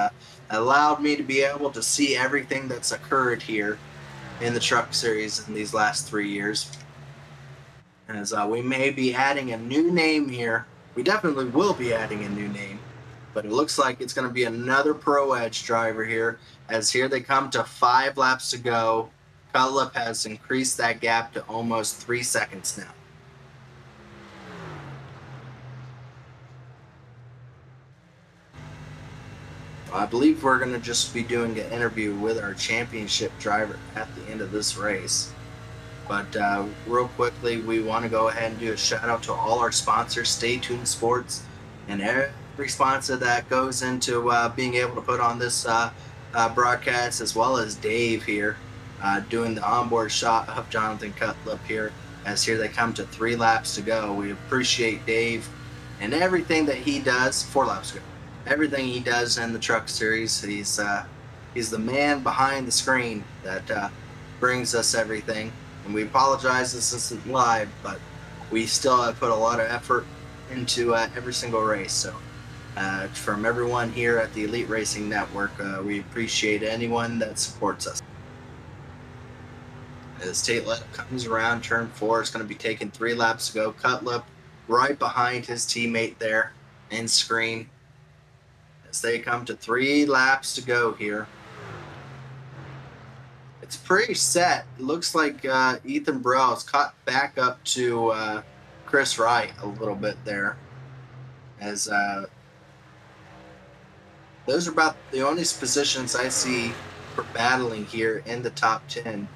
S1: allowed me to be able to see everything that's occurred here in the Truck Series in these last 3 years. As we may be adding a new name here. We definitely will be adding a new name. But it looks like it's going to be another Pro Edge driver here. As here they come to 5 laps to go. Cutlip has increased that gap to almost 3 seconds now. I believe we're going to just be doing an interview with our championship driver at the end of this race. But real quickly, we want to go ahead and do a shout out to all our sponsors, Stay Tuned Sports, and every sponsor that goes into being able to put on this broadcast, as well as Dave here doing the onboard shot of Jonathan Cutlip here. As here they come to 3 laps to go. We appreciate Dave and everything that he does. 4 laps to go. Everything he does in the Truck Series. He's the man behind the screen that brings us everything. And we apologize this isn't live, but we still have put a lot of effort into every single race. So from everyone here at the Elite Racing Network, we appreciate anyone that supports us. As Tate Let comes around turn 4, it's going to be taking 3 laps to go. Cutlip right behind his teammate there in screen. As they come to 3 laps to go here. It's pretty set. It looks like Ethan Burrell's caught back up to Chris Wright a little bit there. As those are about the only positions I see for battling here in the top 10.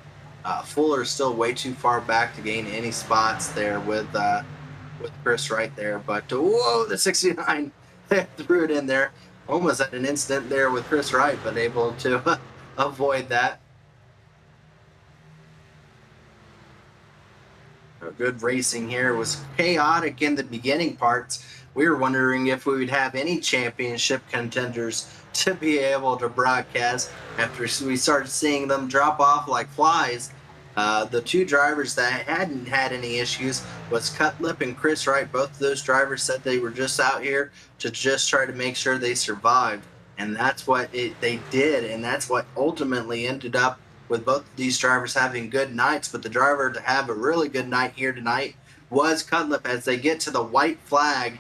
S1: Fuller's still way too far back to gain any spots there with Chris Wright there. But whoa, the 69 threw it in there. Almost at an instant there with Chris Wright, but able to avoid that. Good racing here. It was chaotic in the beginning parts. We were wondering if we would have any championship contenders to be able to broadcast after we started seeing them drop off like flies. The 2 drivers that hadn't had any issues was Cutlip and Chris Wright. Both of those drivers said they were just out here to just try to make sure they survived. And that's what they did. And that's what ultimately ended up with both of these drivers having good nights. But the driver to have a really good night here tonight was Cutlip. As they get to the white flag,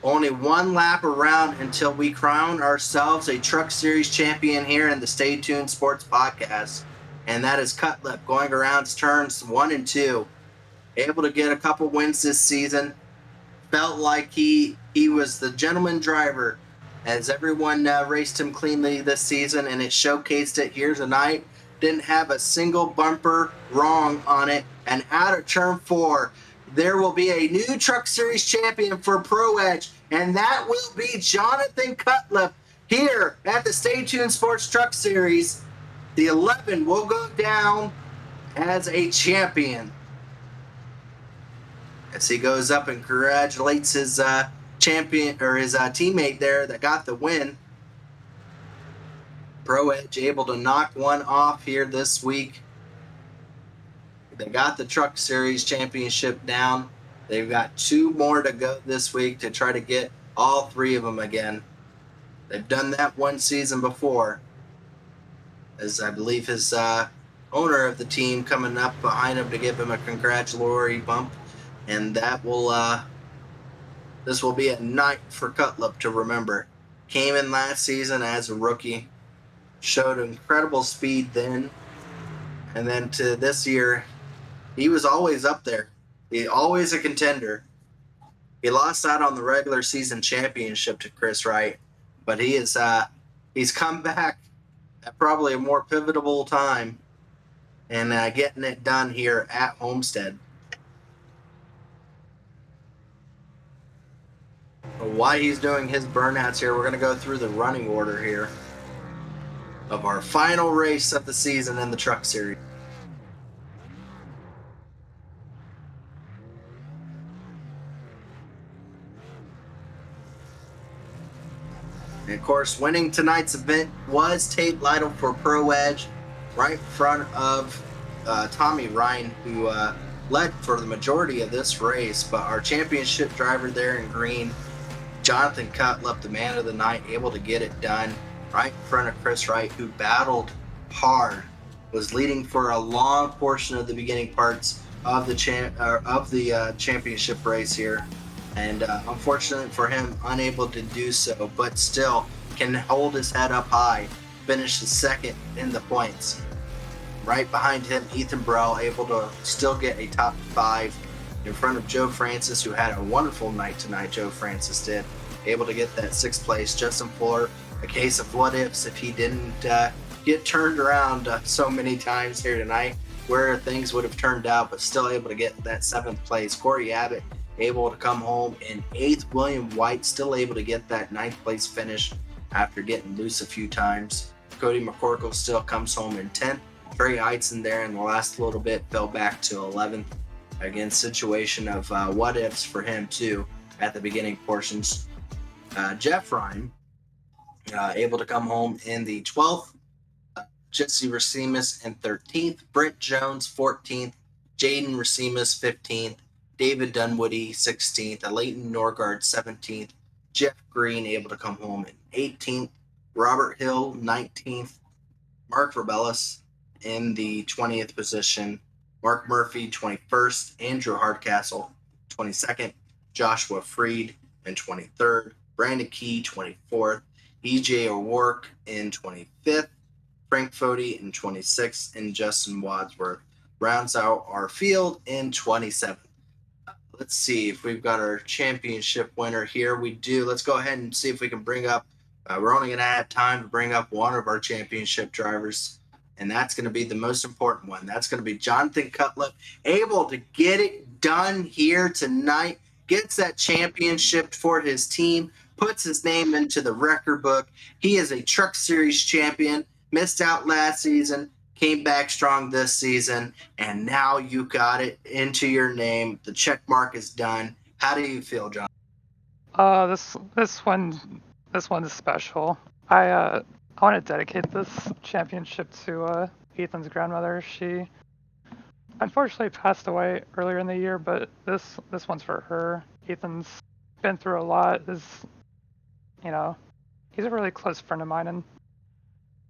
S1: only 1 lap around until we crown ourselves a Truck Series champion here in the Stay Tuned Sports Podcast. And that is Cutlip going around turns 1 and 2. Able to get a couple wins this season. Felt like he was the gentleman driver as everyone raced him cleanly this season, and it showcased it here tonight. Didn't have a single bumper wrong on it. And out of turn 4, there will be a new Truck Series champion for Pro Edge, and that will be Jonathan Cutlip here at the Stay Tuned Sports Truck Series. The 11 will go down as a champion. As he goes up and congratulates his champion or his teammate there that got the win. Pro Edge able to knock one off here this week. They got the Truck Series championship down. They've got 2 more to go this week to try to get all 3 of them again. They've done that one season before. As I believe his owner of the team coming up behind him to give him a congratulatory bump. And that will, this will be a night for Cutlip to remember. Came in last season as a rookie. Showed incredible speed then. And then to this year, he was always up there. He always a contender. He lost out on the regular season championship to Chris Wright. But he is, he's come back at probably a more pivotal time and getting it done here at Homestead. Why he's doing his burnouts here, we're going to go through the running order here of our final race of the season in the Truck Series. And of course, winning tonight's event was Tate Lytle for Pro Edge, right in front of Tommy Ryan, who led for the majority of this race, but our championship driver there in green, Jonathan Cutlip, the man of the night, able to get it done right in front of Chris Wright, who battled hard, was leading for a long portion of the beginning parts of the championship race here, and unfortunately for him, unable to do so, but still can hold his head up high, finish the second in the points. Right behind him, Ethan Burrell able to still get a top 5 in front of Joe Francis, who had a wonderful night tonight. Joe Francis did, able to get that 6th place. Justin Fuller, a case of what ifs if he didn't get turned around so many times here tonight, where things would have turned out, but still able to get that 7th place. Corey Abbott able to come home in 8th. William White still able to get that 9th place finish after getting loose a few times. Cody McCorkle still comes home in 10th. Trey Eidson there in the last little bit fell back to 11th. Again, situation of what ifs for him too at the beginning portions. Jeff Ryan able to come home in the 12th. Jesse Racimus in 13th. Brent Jones 14th. Jaden Racimus 15th. David Dunwoody 16th. Leighton Norgard 17th. Jeff Green able to come home in 18th. Robert Hill 19th. Mark Rebellis in the 20th position. Mark Murphy 21st. Andrew Hardcastle 22nd. Joshua Freed in 23rd. Brandon Key 24th. EJ O'Rourke in 25th. Frank Fody in 26th. And Justin Wadsworth rounds out our field in 27th. Let's see if we've got our championship winner here. We do. Let's go ahead and see if we can bring up. We're only going to have time to bring up one of our championship drivers, and that's going to be the most important one. That's going to be Jonathan Cutlip, able to get it done here tonight, gets that championship for his team, puts his name into the record book. He is a Truck Series champion, missed out last season, came back strong this season, and now you got it into your name. The check mark is done. How do you feel, John?
S7: This one is special. I want to dedicate this championship to Ethan's grandmother. She unfortunately passed away earlier in the year, but this one's for her. Ethan's been through a lot. He's a really close friend of mine, and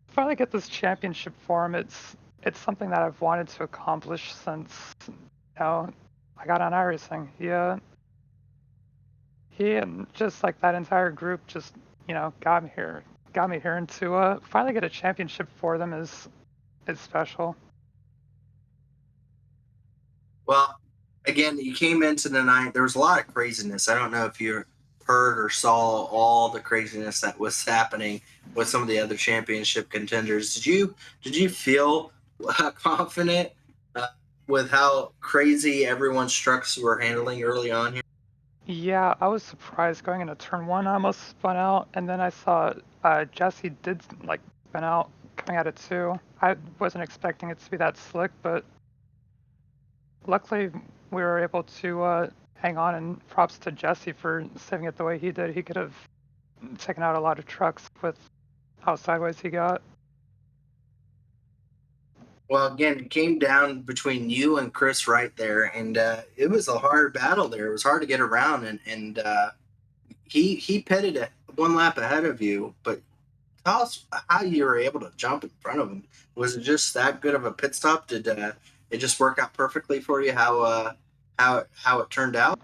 S7: finally get this championship for him. It's something that I've wanted to accomplish since I got on iRacing. He and just like that entire group just got me here, and to finally get a championship for them is special.
S1: Well, again, you came into the night. There was a lot of craziness. I don't know if you heard or saw all the craziness that was happening with some of the other championship contenders. Did you feel confident with how crazy everyone's trucks were handling early on here?
S7: Yeah, I was surprised going into turn 1. I almost spun out, and then I saw Jesse did spin out coming out of 2. I wasn't expecting it to be that slick, but luckily we were able to hang on, and props to Jesse for saving it the way he did. He could have taken out a lot of trucks with how sideways he got.
S1: Well, again, it came down between you and Chris Wright there, and it was a hard battle there. It was hard to get around, and he pitted one lap ahead of you. But tell us how you were able to jump in front of him. Was it just that good of a pit stop? Did it just work out perfectly for you? How it turned out?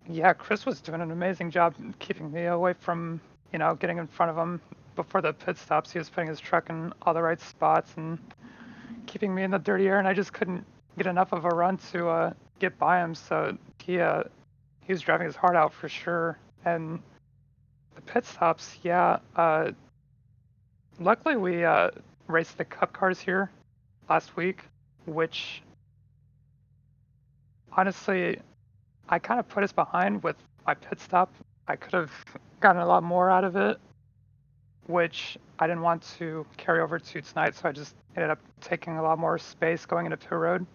S7: Yeah, Chris was doing an amazing job keeping me away from getting in front of him before the pit stops. He was putting his truck in all the right spots and keeping me in the dirty air, and I just couldn't get enough of a run to get by him. So he was driving his heart out for sure. And the pit stops, luckily we raced the Cup cars here last week, which honestly I kind of put us behind with my pit stop. I could have gotten a lot more out of it, which I didn't want to carry over to tonight, so I just ended up taking a lot more space going into pit road.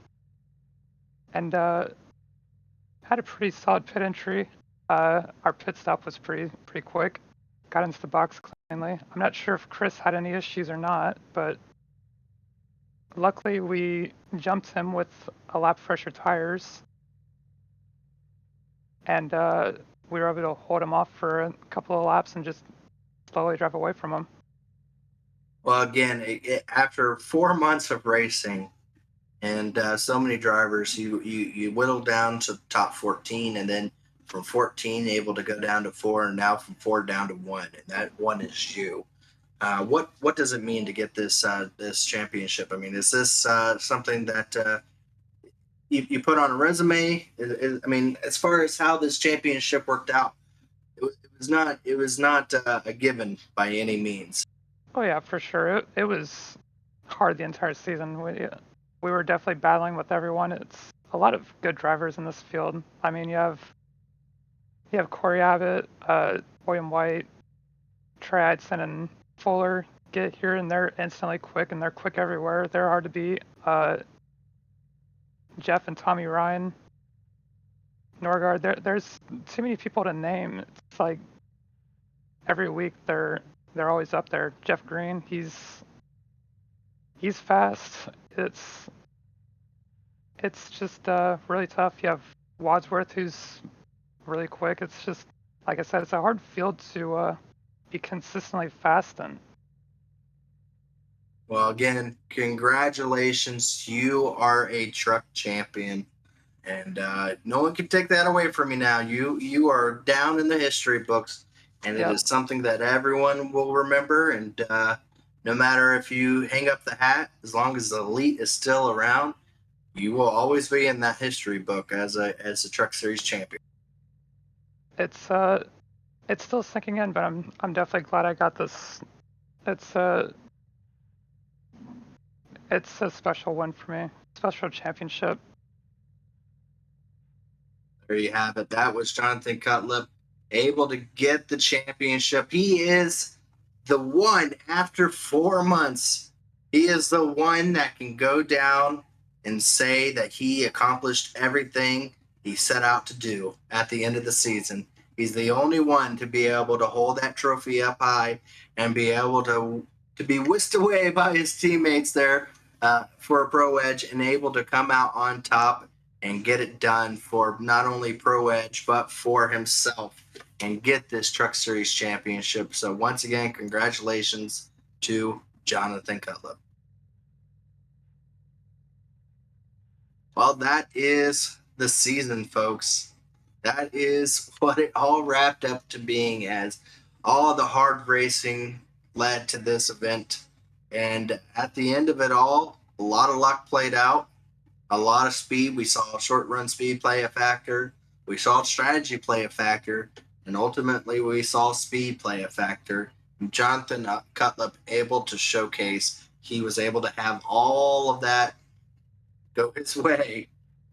S7: And had a pretty solid pit entry. Our pit stop was pretty quick. Got into the box cleanly. I'm not sure if Chris had any issues or not, but luckily we jumped him with a lap fresher tires, and we were able to hold him off for a couple of laps and just slowly drive away from him.
S1: Well, again, after 4 months of racing and so many drivers, you whittle down to top 14, and then from 14 able to go down to 4, and now from 4 down to 1, and that 1 is you. What does it mean to get this this championship? I mean, is this something that you put on a resume? I mean, as far as how this championship worked out, it was not a given by any means.
S7: Oh yeah, for sure. It was hard the entire season. We were definitely battling with everyone. It's a lot of good drivers in this field. I mean, you have Corey Abbott, William White, Trey Eidson, and Fuller get here, and they're instantly quick, and they're quick everywhere. They're hard to beat. Jeff and Tommy Ryan, Norgard. There's too many people to name. It's like every week they're always up there. Jeff Green, he's fast. It's just really tough. You have Wadsworth, who's really quick. It's just, like I said, it's a hard field to be consistently fast in.
S1: Well, again, congratulations. You are a truck champion, and no one can take that away from you now. You are down in the history books, and
S7: Yep.
S1: it is something that everyone will remember. And no matter if you hang up the hat, as long as the elite is still around, you will always be in that history book as a Truck Series champion.
S7: It's still sinking in, but I'm definitely glad I got this. It's a special win for me. Special championship.
S1: There you have it. That was Jonathan Cutlip able to get the championship. He is the one after 4 months. He is the one that can go down and say that he accomplished everything he set out to do at the end of the season. He's the only one to be able to hold that trophy up high and be able to be whisked away by his teammates there for a Pro Edge, and able to come out on top and get it done for not only Pro Edge, but for himself, and get this Truck Series championship. So once again, congratulations to Jonathan Cutlip. Well, that is the season, folks. That is what it all wrapped up to being, as all the hard racing led to this event. And at the end of it all, a lot of luck played out, a lot of speed. We saw short run speed play a factor. We saw strategy play a factor. And ultimately, we saw speed play a factor. And Jonathan Cutlip able to showcase. He was able to have all of that go his way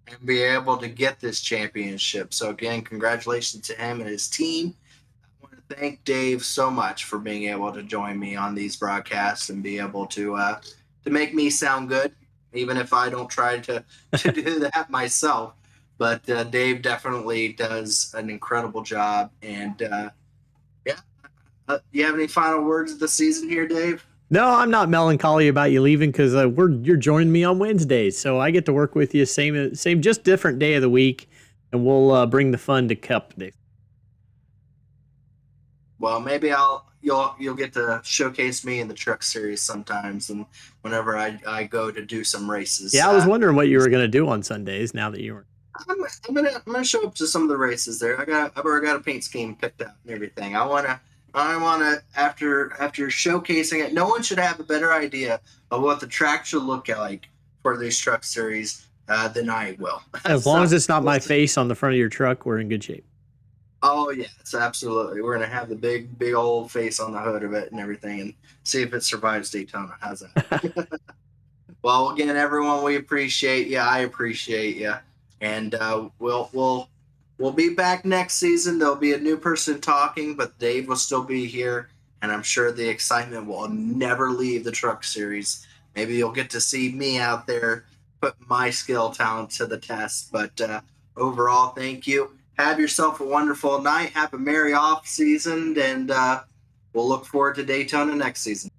S1: and be able to get this championship. So again, congratulations to him and his team. I want to thank Dave so much for being able to join me on these broadcasts and be able to make me sound good, even if I don't try to do that myself. But Dave definitely does an incredible job. And you have any final words of the season here, Dave?
S4: No, I'm not melancholy about you leaving, because you're joining me on Wednesdays, so I get to work with you same just different day of the week, and we'll bring the fun to Cup Day.
S1: Well, maybe you'll get to showcase me in the Truck Series sometimes, and whenever I go to do some races.
S4: Yeah, I was wondering what you were gonna do on Sundays. Now that you were,
S1: I'm gonna show up to some of the races there. I've already got a paint scheme picked out and everything. I wanna after showcasing it, no one should have a better idea of what the track should look like for these Truck Series than I will.
S4: as long as it's not my face on the front of your truck, we're in good shape.
S1: Oh yes, absolutely. We're gonna have the big old face on the hood of it and everything, and see if it survives Daytona. How's that? Well, again, everyone, we appreciate you. I appreciate you, and we'll be back next season. There'll be a new person talking, but Dave will still be here, and I'm sure the excitement will never leave the Truck Series. Maybe you'll get to see me out there put my skill talent to the test. But overall, thank you. Have yourself a wonderful night. Have a merry off season, and we'll look forward to Daytona next season.